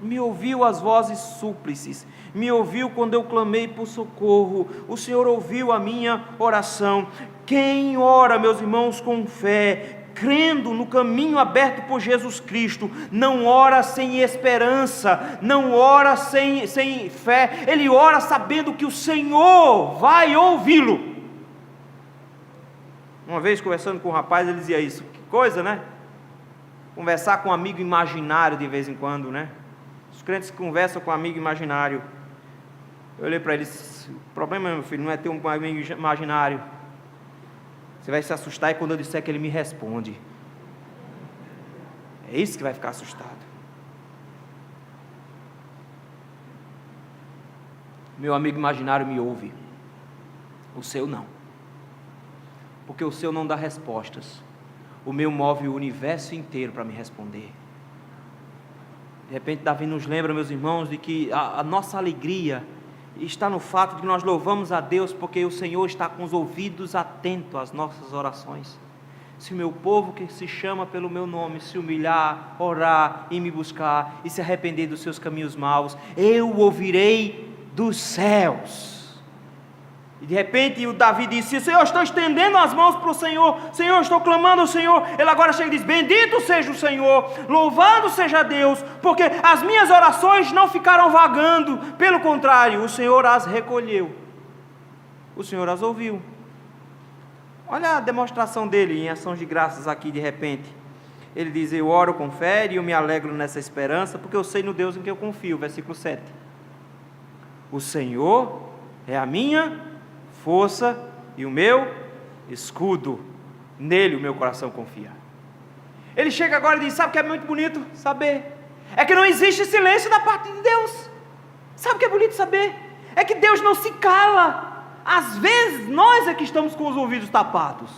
Me ouviu as vozes súplices, me ouviu quando eu clamei por socorro, o Senhor ouviu a minha oração. Quem ora, meus irmãos, com fé, crendo no caminho aberto por Jesus Cristo, não ora sem esperança, não ora sem fé, ele ora sabendo que o Senhor vai ouvi-lo. Uma vez conversando com um rapaz, ele dizia isso, que coisa, né? Conversar com um amigo imaginário de vez em quando, né? Os crentes que conversam com um amigo imaginário. Eu olhei para ele e disse, o problema, meu filho, não é ter um amigo imaginário. Você vai se assustar quando eu disser que ele me responde. É isso que vai ficar assustado. Meu amigo imaginário me ouve. O seu não. Porque o seu não dá respostas. O meu move o universo inteiro para me responder. De repente Davi nos lembra, meus irmãos, de que a nossa alegria está no fato de que nós louvamos a Deus porque o Senhor está com os ouvidos atentos às nossas orações. Se o meu povo que se chama pelo meu nome se humilhar, orar e me buscar e se arrepender dos seus caminhos maus, eu o ouvirei dos céus. E de repente o Davi disse, Senhor, eu estou estendendo as mãos para o Senhor, Senhor, eu estou clamando ao Senhor. Ele agora chega e diz, bendito seja o Senhor, louvado seja Deus, porque as minhas orações não ficaram vagando, pelo contrário, o Senhor as recolheu, o Senhor as ouviu. Olha a demonstração dele em ações de graças aqui de repente. Ele diz, eu oro com fé e eu me alegro nessa esperança, porque eu sei no Deus em que eu confio, versículo 7. O Senhor é a minha força e o meu escudo, nele o meu coração confia. Ele chega agora e diz, sabe o que é muito bonito saber? É que não existe silêncio da parte de Deus. Sabe o que é bonito saber? É que Deus não se cala. Às vezes nós é que estamos com os ouvidos tapados.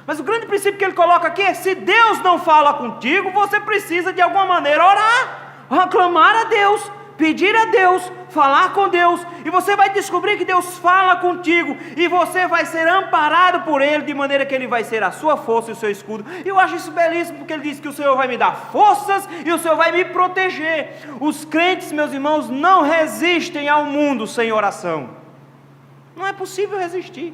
Mas o grande princípio que ele coloca aqui é, se Deus não fala contigo, você precisa de alguma maneira orar, clamar a Deus, pedir a Deus, falar com Deus, e você vai descobrir que Deus fala contigo, e você vai ser amparado por Ele, de maneira que Ele vai ser a sua força e o seu escudo. E eu acho isso belíssimo, porque Ele diz que o Senhor vai me dar forças, e o Senhor vai me proteger. Os crentes, meus irmãos, não resistem ao mundo sem oração. Não é possível resistir.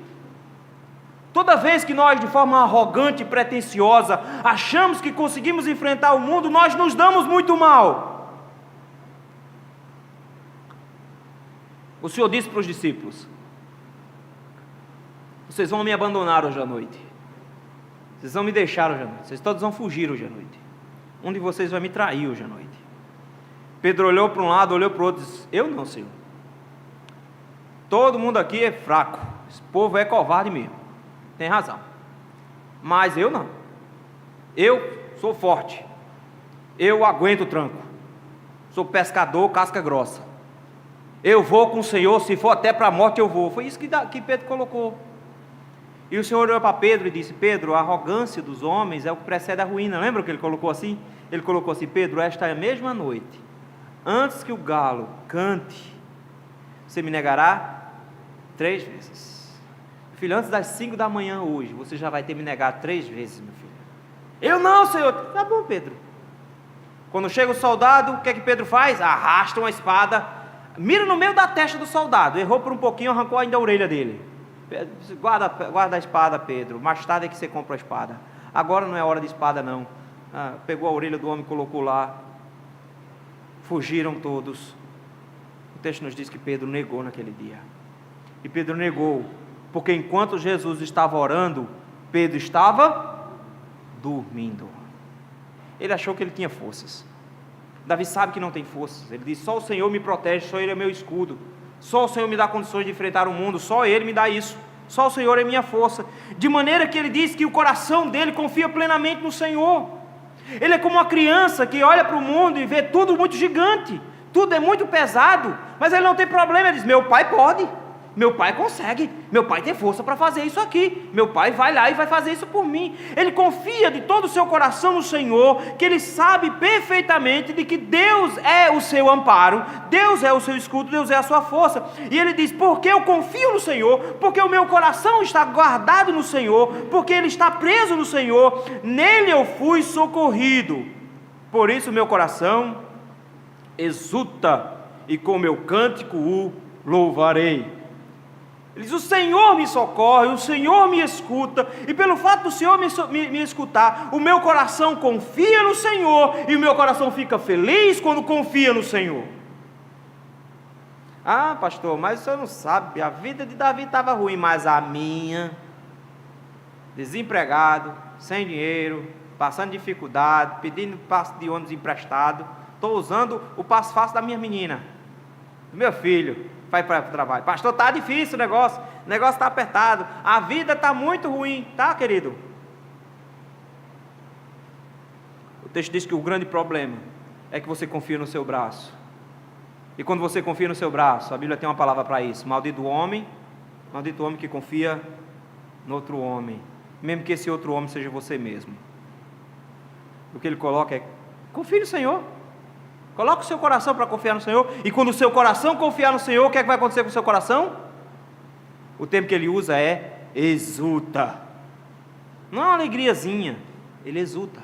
Toda vez que nós, de forma arrogante e pretensiosa, achamos que conseguimos enfrentar o mundo, nós nos damos muito mal. O Senhor disse para os discípulos, vocês vão me abandonar hoje à noite, vocês vão me deixar hoje à noite, vocês todos vão fugir hoje à noite, um de vocês vai me trair hoje à noite. Pedro olhou para um lado, olhou para o outro e disse, eu não, Senhor, todo mundo aqui é fraco, esse povo é covarde mesmo, tem razão, mas eu não, eu sou forte, eu aguento o tranco, sou pescador casca grossa, eu vou com o Senhor, se for até para a morte eu vou. Foi isso que Pedro colocou. E o Senhor olhou para Pedro e disse, Pedro, a arrogância dos homens é o que precede a ruína. Lembra que ele colocou assim? Ele colocou assim, Pedro, esta é a mesma noite, antes que o galo cante, você me negará 3 vezes. Filho, antes das 5 da manhã hoje, você já vai ter me negado 3 vezes, meu filho. Eu não, Senhor. Tá bom, Pedro. Quando chega o soldado, o que é que Pedro faz? Arrasta uma espada, mira no meio da testa do soldado, errou por um pouquinho, arrancou ainda a orelha dele. Guarda a espada, Pedro, mais tarde é que você compra a espada, agora não é hora de espada não. Pegou a orelha do homem, colocou lá, fugiram todos. O texto nos diz que Pedro negou naquele dia, e Pedro negou, porque enquanto Jesus estava orando, Pedro estava dormindo. Ele achou que ele tinha forças. Davi sabe que não tem forças. Ele diz: só o Senhor me protege, só Ele é meu escudo, só o Senhor me dá condições de enfrentar o mundo, só Ele me dá isso, só o Senhor é minha força. De maneira que ele diz que o coração dele confia plenamente no Senhor. Ele é como uma criança que olha para o mundo e vê tudo muito gigante, tudo é muito pesado, mas ele não tem problema. Ele diz: meu pai pode, meu pai consegue, meu pai tem força para fazer isso aqui, meu pai vai lá e vai fazer isso por mim. Ele confia de todo o seu coração no Senhor, que ele sabe perfeitamente de que Deus é o seu amparo, Deus é o seu escudo, Deus é a sua força. E ele diz: porque eu confio no Senhor, porque o meu coração está guardado no Senhor, porque ele está preso no Senhor, nele eu fui socorrido. Por isso meu coração exulta, e com meu cântico o louvarei. Ele diz: o Senhor me socorre, o Senhor me escuta, e pelo fato do Senhor me escutar, o meu coração confia no Senhor, e o meu coração fica feliz quando confia no Senhor. Ah, pastor, mas o senhor não sabe, a vida de Davi estava ruim, mas a minha, desempregado, sem dinheiro, passando dificuldade, pedindo passe de ônibus emprestado, estou usando o passo fácil da minha menina, do meu filho, vai para o trabalho. Pastor, está difícil o negócio está apertado, a vida está muito ruim, tá, querido? O texto diz que o grande problema é que você confia no seu braço, e quando você confia no seu braço, a Bíblia tem uma palavra para isso: maldito o homem que confia no outro homem, mesmo que esse outro homem seja você mesmo. O que ele coloca é: confie no Senhor. Coloque o seu coração para confiar no Senhor, e quando o seu coração confiar no Senhor, o que é que vai acontecer com o seu coração? O termo que ele usa é exulta. Não é uma alegriazinha, ele exulta.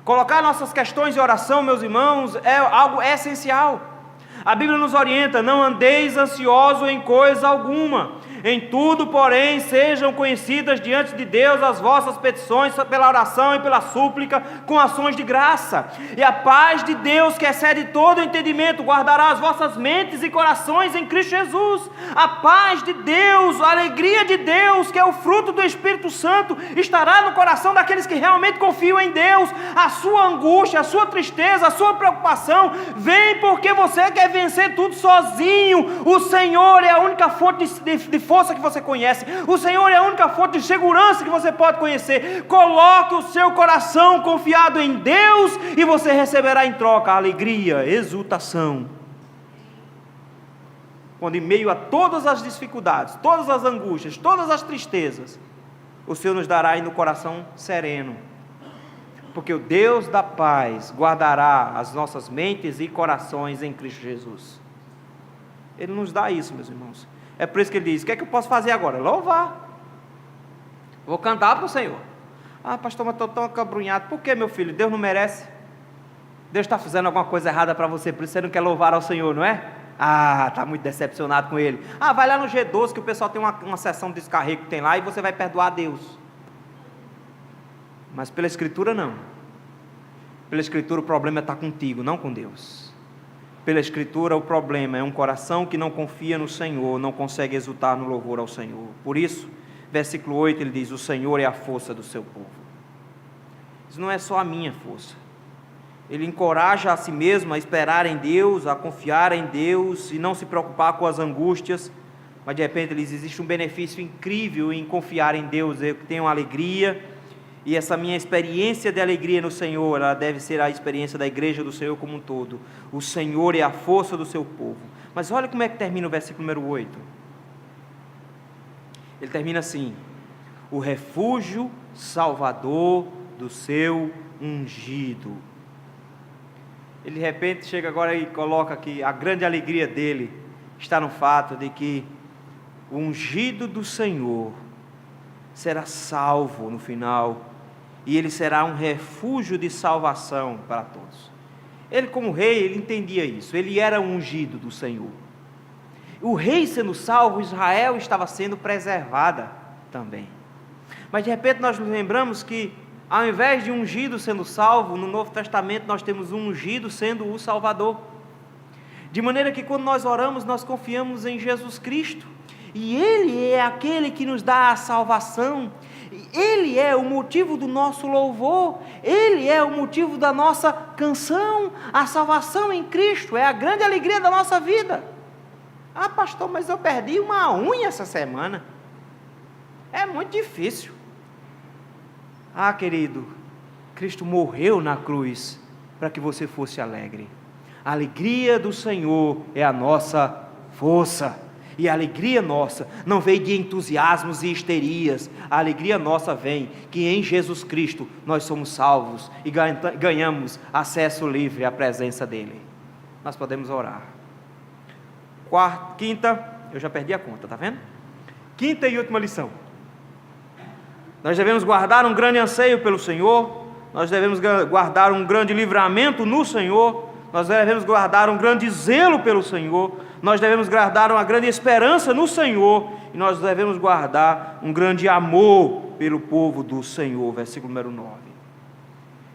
Colocar nossas questões em oração, meus irmãos, é algo essencial. A Bíblia nos orienta: não andeis ansiosos em coisa alguma, em tudo, porém, sejam conhecidas diante de Deus as vossas petições pela oração e pela súplica, com ações de graça. E a paz de Deus, que excede todo entendimento, guardará as vossas mentes e corações em Cristo Jesus. A paz de Deus, a alegria de Deus, que é o fruto do Espírito Santo, estará no coração daqueles que realmente confiam em Deus. A sua angústia, a sua tristeza, a sua preocupação vem porque você quer vencer tudo sozinho. O Senhor é a única fonte de força que você conhece, o Senhor é a única fonte de segurança que você pode conhecer. Coloque o seu coração confiado em Deus, e você receberá em troca alegria, exultação. Quando em meio a todas as dificuldades, todas as angústias, todas as tristezas, o Senhor nos dará aí no coração sereno, porque o Deus da paz guardará as nossas mentes e corações em Cristo Jesus. Ele nos dá isso, meus irmãos. É por isso que ele diz: o que é que eu posso fazer agora? Louvar. Vou cantar para o Senhor. Ah, pastor, mas estou tão acabrunhado. Por que, meu filho? Deus não merece. Deus está fazendo alguma coisa errada para você, por isso você não quer louvar ao Senhor, não é? Ah, está muito decepcionado com Ele. Ah, vai lá no G12 que o pessoal tem uma sessão de descarrego que tem lá, e você vai perdoar a Deus. Mas pela Escritura não. Pela Escritura o problema está contigo, não com Deus. Pela Escritura o problema é um coração que não confia no Senhor, não consegue exultar no louvor ao Senhor. Por isso, versículo 8 ele diz: o Senhor é a força do seu povo. Isso não é só a minha força. Ele encoraja a si mesmo a esperar em Deus, a confiar em Deus e não se preocupar com as angústias. Mas de repente ele diz: existe um benefício incrível em confiar em Deus. Eu tenho alegria, e essa minha experiência de alegria no Senhor, ela deve ser a experiência da igreja do Senhor como um todo. O Senhor é a força do seu povo. Mas olha como é que termina o versículo número 8. Ele termina assim: o refúgio salvador do seu ungido. Ele de repente chega agora e coloca que a grande alegria dele está no fato de que o ungido do Senhor será salvo no final, e ele será um refúgio de salvação para todos. Ele, como rei, ele entendia isso, ele era um ungido do Senhor. O rei sendo salvo, Israel estava sendo preservada também. Mas de repente nós nos lembramos que, ao invés de um ungido sendo salvo, no Novo Testamento nós temos um ungido sendo o Salvador. De maneira que quando nós oramos, nós confiamos em Jesus Cristo. E Ele é aquele que nos dá a salvação. Ele é o motivo do nosso louvor. Ele é o motivo da nossa canção. A salvação em Cristo é a grande alegria da nossa vida. Ah, pastor, mas eu perdi uma unha essa semana. É muito difícil. Ah, querido, Cristo morreu na cruz para que você fosse alegre. A alegria do Senhor é a nossa força. E a alegria nossa não vem de entusiasmos e histerias. A alegria nossa vem que em Jesus Cristo nós somos salvos e ganhamos acesso livre à presença dEle. Nós podemos orar. Quinta, eu já perdi a conta, está vendo? Quinta e última lição. Nós devemos guardar um grande anseio pelo Senhor. Nós devemos guardar um grande livramento no Senhor. Nós devemos guardar um grande zelo pelo Senhor. Nós devemos guardar uma grande esperança no Senhor. E nós devemos guardar um grande amor pelo povo do Senhor. Versículo número 9.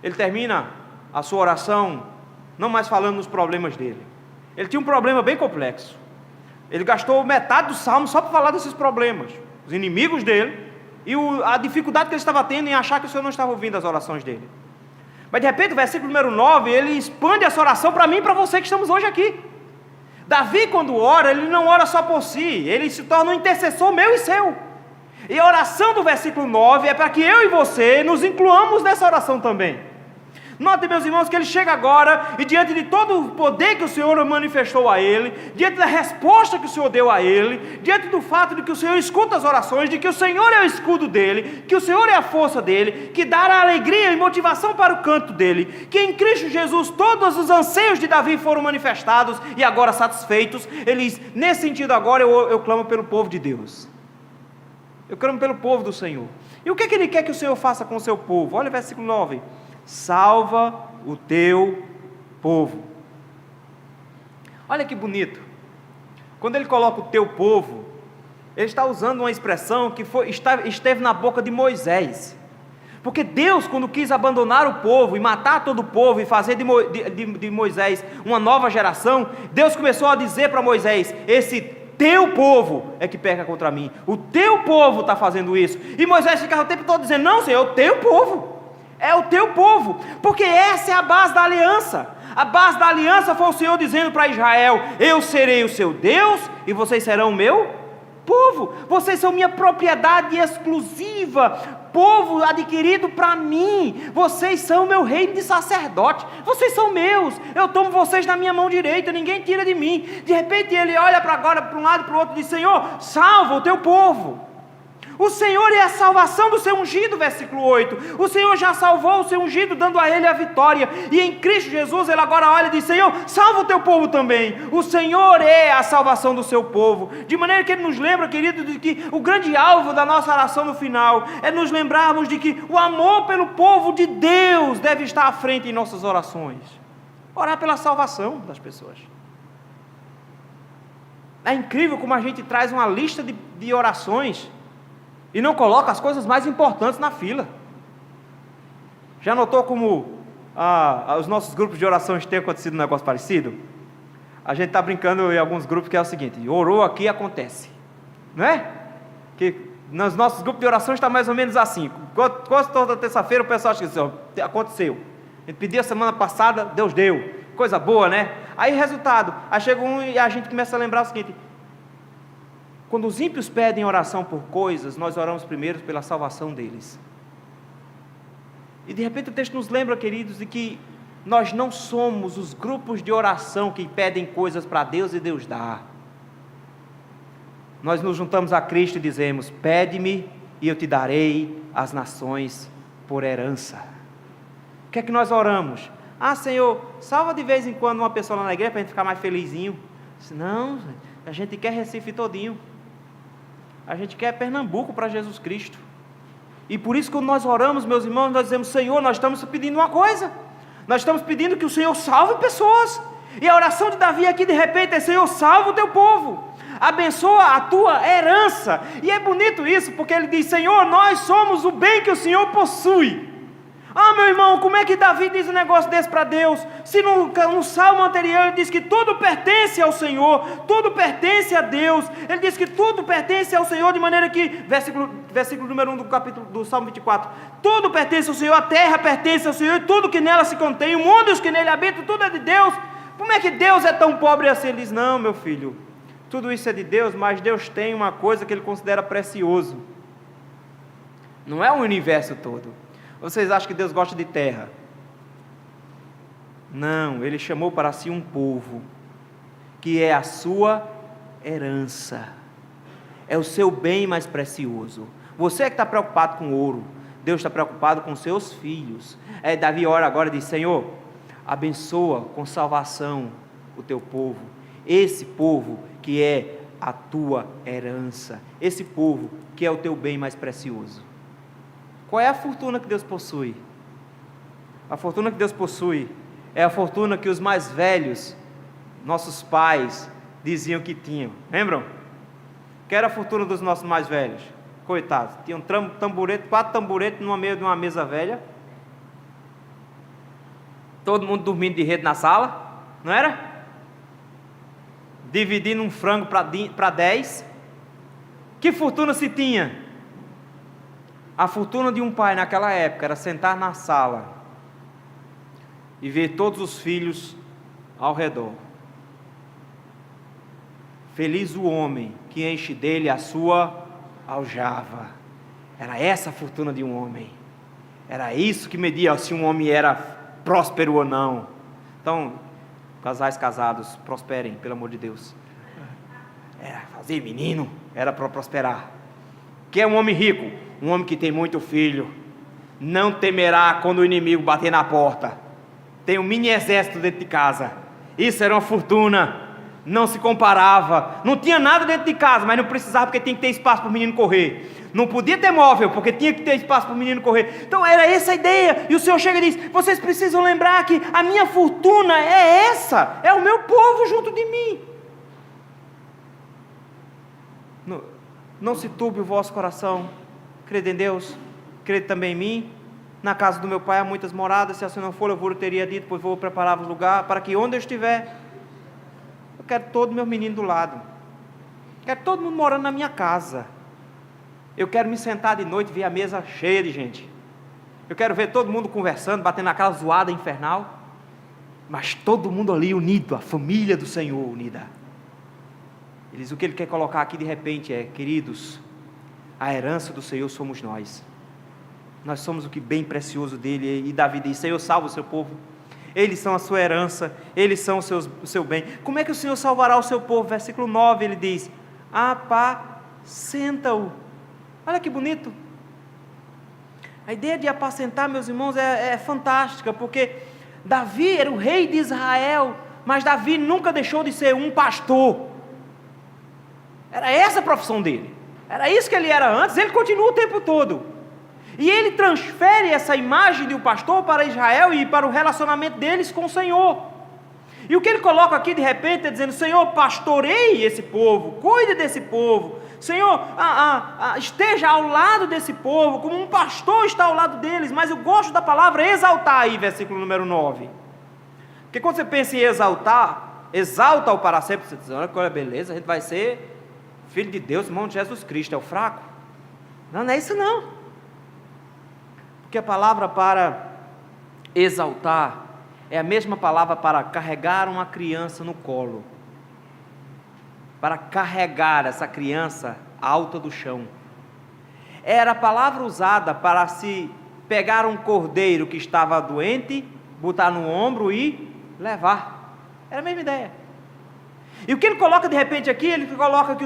Ele termina a sua oração não mais falando nos problemas dele. Ele tinha um problema bem complexo. Ele gastou metade do salmo só para falar desses problemas. Os inimigos dele e a dificuldade que ele estava tendo em achar que o Senhor não estava ouvindo as orações dele. Mas de repente o versículo número 9, ele expande essa oração para mim e para você que estamos hoje aqui. Davi, quando ora, ele não ora só por si, ele se torna um intercessor meu e seu. E a oração do versículo 9 é para que eu e você nos incluamos nessa oração também. Notem, meus irmãos, que ele chega agora e diante de todo o poder que o Senhor manifestou a ele, diante da resposta que o Senhor deu a ele, diante do fato de que o Senhor escuta as orações, de que o Senhor é o escudo dele, que o Senhor é a força dele, que dará alegria e motivação para o canto dele, que em Cristo Jesus todos os anseios de Davi foram manifestados e agora satisfeitos. Ele diz, nesse sentido agora eu clamo pelo povo de Deus. Eu clamo pelo povo do Senhor. E o que ele quer que o Senhor faça com o seu povo? Olha o versículo 9. Salva o teu povo. Olha que bonito. Quando ele coloca o teu povo, ele está usando uma expressão que esteve na boca de Moisés. Porque Deus, quando quis abandonar o povo e matar todo o povo e fazer de Moisés uma nova geração, Deus começou a dizer para Moisés, esse teu povo é que peca contra mim, o teu povo está fazendo isso. E Moisés ficava o tempo todo dizendo, não, Senhor, é o teu povo. É o teu povo, porque essa é a base da aliança. A base da aliança foi o Senhor dizendo para Israel, eu serei o seu Deus e vocês serão o meu povo. Vocês são minha propriedade exclusiva, povo adquirido para mim. Vocês são meu reino de sacerdote, vocês são meus, eu tomo vocês na minha mão direita, ninguém tira de mim. De repente ele olha para agora, para um lado e para o outro e diz, Senhor, salva o teu povo. O Senhor é a salvação do seu ungido, versículo 8. O Senhor já salvou o seu ungido, dando a ele a vitória. E em Cristo Jesus, ele agora olha e diz, Senhor, salva o teu povo também. O Senhor é a salvação do seu povo. De maneira que ele nos lembra, querido, de que o grande alvo da nossa oração no final é nos lembrarmos de que o amor pelo povo de Deus deve estar à frente em nossas orações. Orar pela salvação das pessoas. É incrível como a gente traz uma lista de orações e não coloca as coisas mais importantes na fila. Já notou como os nossos grupos de orações têm acontecido um negócio parecido? A gente está brincando em alguns grupos que é o seguinte, orou aqui, acontece. Não é? Que nos nossos grupos de orações está mais ou menos assim. Quase toda terça-feira o pessoal acha que aconteceu. A gente pediu a semana passada, Deus deu. Coisa boa, né? Aí resultado, aí chega um e a gente começa a lembrar o seguinte, quando os ímpios pedem oração por coisas, nós oramos primeiro pela salvação deles. E de repente o texto nos lembra, queridos, de que nós não somos os grupos de oração que pedem coisas para Deus e Deus dá. Nós nos juntamos a Cristo e dizemos, pede-me e eu te darei as nações por herança. O que é que nós oramos? Ah, Senhor, salva de vez em quando uma pessoa lá na igreja para a gente ficar mais felizinho. Não, a gente quer Recife todinho. A gente quer Pernambuco para Jesus Cristo. E por isso, quando nós oramos, meus irmãos, nós dizemos: Senhor, nós estamos pedindo uma coisa. Nós estamos pedindo que o Senhor salve pessoas. E a oração de Davi aqui, de repente, é: Senhor, salva o teu povo. Abençoa a tua herança. E é bonito isso, porque ele diz: Senhor, nós somos o bem que o Senhor possui. Ah, meu irmão, como é que Davi diz um negócio desse para Deus? Se no salmo anterior ele diz que tudo pertence ao Senhor, tudo pertence a Deus. Ele diz que tudo pertence ao Senhor, de maneira que, versículo número 1 do Salmo 24, tudo pertence ao Senhor, a terra pertence ao Senhor, e tudo que nela se contém, o mundo e os que nele habitam, tudo é de Deus. Como é que Deus é tão pobre assim? Ele diz: não, meu filho, tudo isso é de Deus, mas Deus tem uma coisa que Ele considera precioso. Não é o universo todo. Vocês acham que Deus gosta de terra? Não, Ele chamou para si um povo, que é a sua herança, é o seu bem mais precioso. Você que está preocupado com ouro, Deus está preocupado com seus filhos. Davi ora agora e diz: Senhor, abençoa com salvação o teu povo, esse povo que é a tua herança, esse povo que é o teu bem mais precioso. Qual é a fortuna que Deus possui? A fortuna que Deus possui é a fortuna que os mais velhos, nossos pais, diziam que tinham. Lembram? Que era a fortuna dos nossos mais velhos? Coitados, tinham tamborete, 4 tamboretes no meio de uma mesa velha, todo mundo dormindo de rede na sala, não era? Dividindo um frango para 10. Que fortuna se tinha? A fortuna de um pai naquela época era sentar na sala e ver todos os filhos ao redor. Feliz o homem que enche dele a sua aljava. Era essa a fortuna de um homem. Era isso que media se um homem era próspero ou não. Então, casais casados, prosperem, pelo amor de Deus. Era fazer menino, era para prosperar. Que é um homem rico? Um homem que tem muito filho, não temerá quando o inimigo bater na porta. Tem um mini exército dentro de casa. Isso era uma fortuna. Não se comparava. Não tinha nada dentro de casa, mas não precisava, porque tinha que ter espaço para o menino correr. Não podia ter móvel, porque tinha que ter espaço para o menino correr. Então era essa a ideia. E o Senhor chega e diz: vocês precisam lembrar que a minha fortuna é essa. É o meu povo junto de mim. Não se turbe o vosso coração. Crede em Deus, crede também em mim. Na casa do meu pai há muitas moradas. Se assim não for, eu vou teria dito, pois vou preparar-vos lugar, para que onde eu estiver, eu quero todo meu menino do lado. Quero todo mundo morando na minha casa. Eu quero me sentar de noite e ver a mesa cheia de gente. Eu quero ver todo mundo conversando, batendo naquela zoada infernal, mas todo mundo ali unido, a família do Senhor unida. Ele diz: o que Ele quer colocar aqui de repente é: queridos, a herança do Senhor somos nós. Nós somos o que bem precioso dele. E Davi diz: Senhor, salva o seu povo. Eles são a sua herança, eles são o seu bem. Como é que o Senhor salvará o seu povo? Versículo 9, ele diz: apacenta-o. Olha que bonito. A ideia de apacentar, meus irmãos, é fantástica, porque Davi era o rei de Israel, mas Davi nunca deixou de ser um pastor. Era essa a profissão dele. Era isso que ele era antes, ele continua o tempo todo. E ele transfere essa imagem de um pastor para Israel e para o relacionamento deles com o Senhor. E o que ele coloca aqui de repente é dizendo: Senhor, pastoreie esse povo, cuide desse povo. Senhor, esteja ao lado desse povo, como um pastor está ao lado deles. Mas eu gosto da palavra exaltar aí, versículo número 9. Porque quando você pensa em exaltar, exalta o para sempre, você diz: olha que beleza, a gente vai ser filho de Deus, irmão de Jesus Cristo, é o fraco. Não é isso não. Porque a palavra para exaltar é a mesma palavra para carregar uma criança no colo. Para carregar essa criança alta do chão. Era a palavra usada para se pegar um cordeiro que estava doente, botar no ombro e levar. Era a mesma ideia. E o que ele coloca de repente aqui, ele coloca que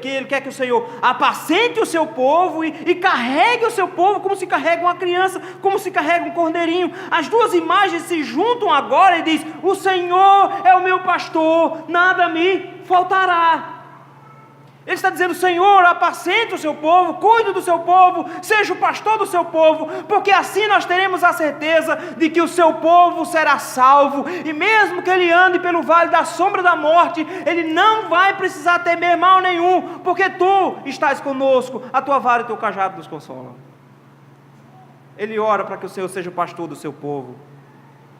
ele quer que o Senhor apacente o seu povo e carregue o seu povo como se carrega uma criança, como se carrega um cordeirinho. As duas imagens se juntam agora e diz: o Senhor é o meu pastor, nada me faltará. Ele está dizendo: Senhor, apacente o seu povo, cuide do seu povo, seja o pastor do seu povo, porque assim nós teremos a certeza de que o seu povo será salvo, e mesmo que ele ande pelo vale da sombra da morte, ele não vai precisar temer mal nenhum, porque tu estás conosco, a tua vara e o teu cajado nos consolam. Ele ora para que o Senhor seja o pastor do seu povo,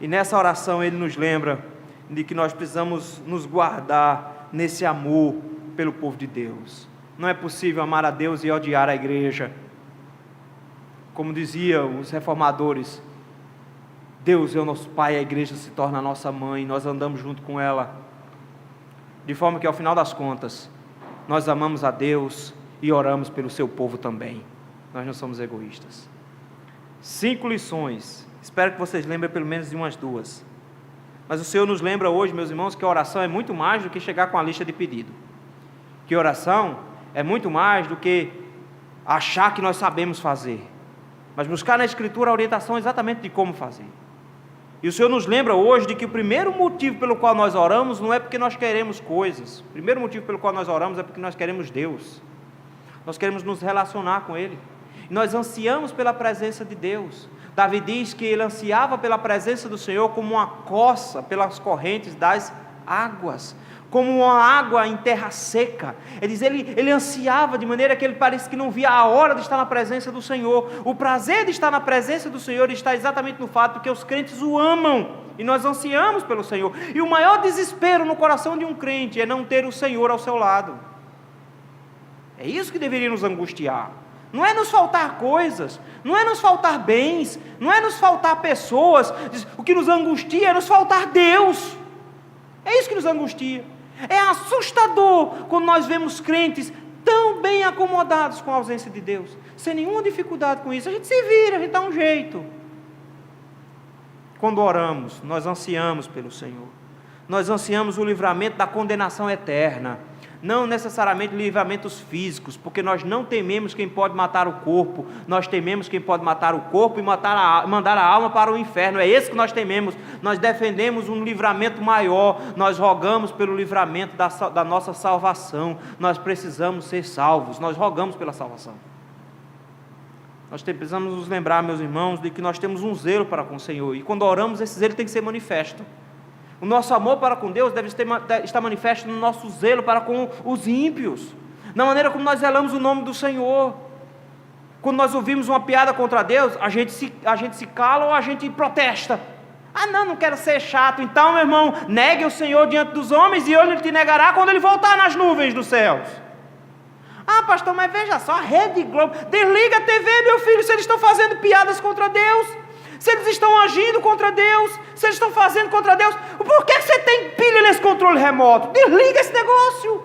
e nessa oração ele nos lembra de que nós precisamos nos guardar nesse amor pelo povo de Deus. Não é possível amar a Deus e odiar a igreja. Como diziam os reformadores, Deus é o nosso Pai, a igreja se torna a nossa mãe, nós andamos junto com ela, de forma que ao final das contas, nós amamos a Deus e oramos pelo seu povo também. Nós não somos egoístas. 5 lições, espero que vocês lembrem pelo menos de umas 2. Mas o Senhor nos lembra hoje, meus irmãos, que a oração é muito mais do que chegar com a lista de pedido. Que oração é muito mais do que achar que nós sabemos fazer, mas buscar na Escritura a orientação exatamente de como fazer. E o Senhor nos lembra hoje de que o primeiro motivo pelo qual nós oramos não é porque nós queremos coisas. O primeiro motivo pelo qual nós oramos é porque nós queremos Deus. Nós queremos nos relacionar com Ele. E nós ansiamos pela presença de Deus. Davi diz que ele ansiava pela presença do Senhor como uma coça pelas correntes das águas, como uma água em terra seca. Ele diz, ele ansiava de maneira que ele parecia que não via a hora de estar na presença do Senhor. O prazer de estar na presença do Senhor está exatamente no fato que os crentes o amam, e nós ansiamos pelo Senhor. E o maior desespero no coração de um crente é não ter o Senhor ao seu lado. É isso que deveria nos angustiar. Não é nos faltar coisas, não é nos faltar bens, não é nos faltar pessoas. O que nos angustia é nos faltar Deus. É isso que nos angustia. É assustador quando nós vemos crentes tão bem acomodados com a ausência de Deus, sem nenhuma dificuldade com isso. A gente se vira, a gente dá um jeito. Quando oramos, nós ansiamos pelo Senhor. Nós ansiamos o livramento da condenação eterna, não necessariamente livramentos físicos, porque nós não tememos quem pode matar o corpo, nós tememos quem pode matar o corpo e mandar a alma para o inferno. É esse que nós tememos. Nós defendemos um livramento maior, nós rogamos pelo livramento da nossa salvação. Nós precisamos ser salvos, nós rogamos pela salvação. Nós precisamos nos lembrar, meus irmãos, de que nós temos um zelo para com o Senhor, e quando oramos, esse zelo tem que ser manifesto. O nosso amor para com Deus deve estar manifesto no nosso zelo para com os ímpios, na maneira como nós zelamos o nome do Senhor. Quando nós ouvimos uma piada contra Deus, a gente se cala ou a gente protesta. Não quero ser chato. Então, meu irmão, negue o Senhor diante dos homens, e Ele te negará quando Ele voltar nas nuvens dos céus. Pastor, mas veja só, a Rede Globo, desliga a TV, meu filho, se eles estão fazendo piadas contra Deus, se eles estão agindo contra Deus, se eles estão fazendo contra Deus, por que você tem pilha nesse controle remoto? Desliga esse negócio.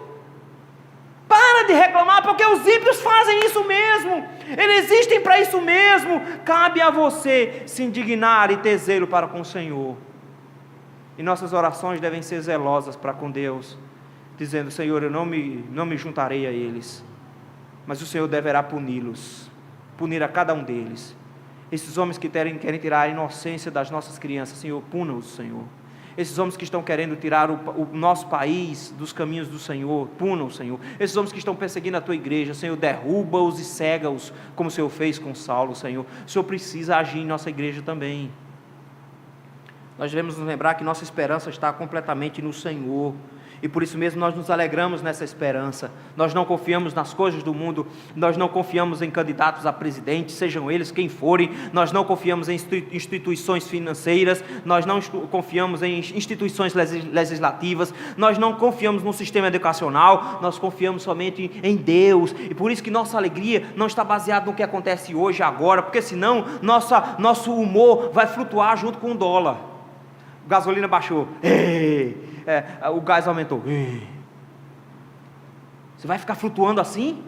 Para de reclamar, porque os ímpios fazem isso mesmo, eles existem para isso mesmo. Cabe a você se indignar e ter zelo para com o Senhor, e nossas orações devem ser zelosas para com Deus, dizendo: Senhor, eu não me juntarei a eles, mas o Senhor deverá puni-los, punir a cada um deles. Esses homens que querem tirar a inocência das nossas crianças, Senhor, puna-os, Senhor. Esses homens que estão querendo tirar o nosso país dos caminhos do Senhor, puna-os, Senhor. Esses homens que estão perseguindo a Tua igreja, Senhor, derruba-os e cega-os, como o Senhor fez com Saulo, Senhor. O Senhor precisa agir em nossa igreja também. Nós devemos nos lembrar que nossa esperança está completamente no Senhor, e por isso mesmo nós nos alegramos nessa esperança. Nós não confiamos nas coisas do mundo, nós não confiamos em candidatos a presidente, sejam eles quem forem, nós não confiamos em instituições financeiras, nós não confiamos em instituições legislativas, nós não confiamos no sistema educacional, nós confiamos somente em Deus, e por isso que nossa alegria não está baseada no que acontece hoje, agora, porque senão nosso humor vai flutuar junto com o dólar. A gasolina baixou, o gás aumentou. Você vai ficar flutuando assim?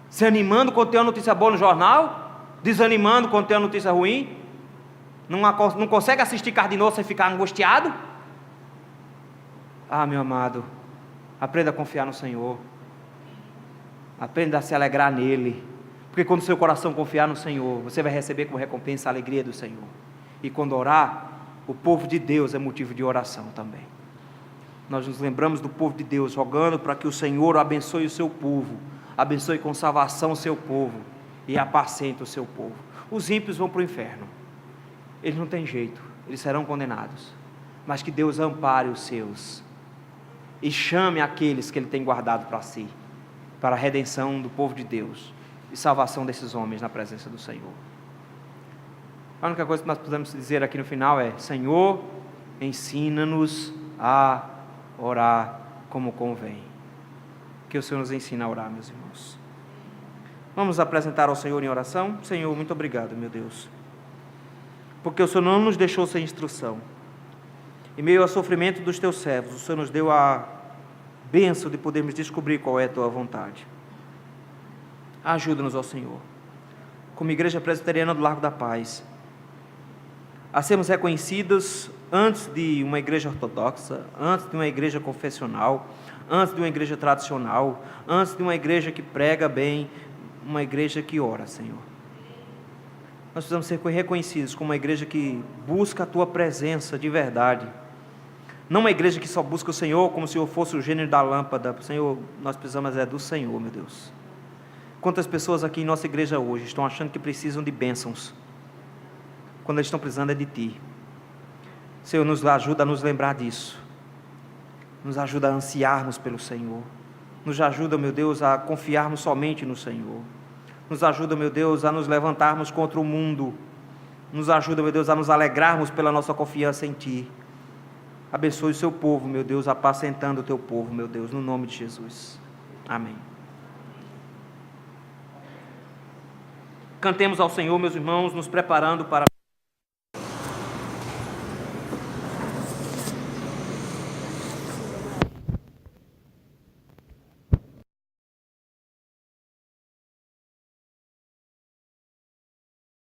Se animando quando tem uma notícia boa no jornal? Desanimando quando tem uma notícia ruim? Não consegue assistir Cardinoso sem ficar angustiado? Meu amado, aprenda a confiar no Senhor. Aprenda a se alegrar nele. Porque quando seu coração confiar no Senhor, você vai receber como recompensa a alegria do Senhor. E quando orar, o povo de Deus é motivo de oração também. Nós nos lembramos do povo de Deus, rogando para que o Senhor abençoe o seu povo, abençoe com salvação o seu povo e apacente o seu povo. Os ímpios vão para o inferno, eles não têm jeito, eles serão condenados, mas que Deus ampare os seus e chame aqueles que Ele tem guardado para si, para a redenção do povo de Deus e salvação desses homens na presença do Senhor. A única coisa que nós podemos dizer aqui no final é: Senhor, ensina-nos a orar como convém. Que o Senhor nos ensine a orar, meus irmãos. Vamos apresentar ao Senhor em oração. Senhor, muito obrigado, meu Deus, porque o Senhor não nos deixou sem instrução. Em meio ao sofrimento dos teus servos, o Senhor nos deu a bênção de podermos descobrir qual é a tua vontade. Ajuda-nos, ó Senhor, como Igreja Presbiteriana do Largo da Paz, a sermos reconhecidos antes de uma igreja ortodoxa, antes de uma igreja confessional, antes de uma igreja tradicional, antes de uma igreja que prega bem, uma igreja que ora, Senhor. Nós precisamos ser reconhecidos como uma igreja que busca a tua presença de verdade, não uma igreja que só busca o Senhor como se o Senhor fosse o gênio da lâmpada. Senhor, nós precisamos do Senhor, meu Deus. Quantas pessoas aqui em nossa igreja hoje estão achando que precisam de bênçãos, quando eles estão precisando é de Ti. Senhor, nos ajuda a nos lembrar disso, nos ajuda a ansiarmos pelo Senhor, nos ajuda, meu Deus, a confiarmos somente no Senhor, nos ajuda, meu Deus, a nos levantarmos contra o mundo, nos ajuda, meu Deus, a nos alegrarmos pela nossa confiança em Ti. Abençoe o seu povo, meu Deus, apacentando o Teu povo, meu Deus, no nome de Jesus. Amém. Cantemos ao Senhor, meus irmãos, nos preparando para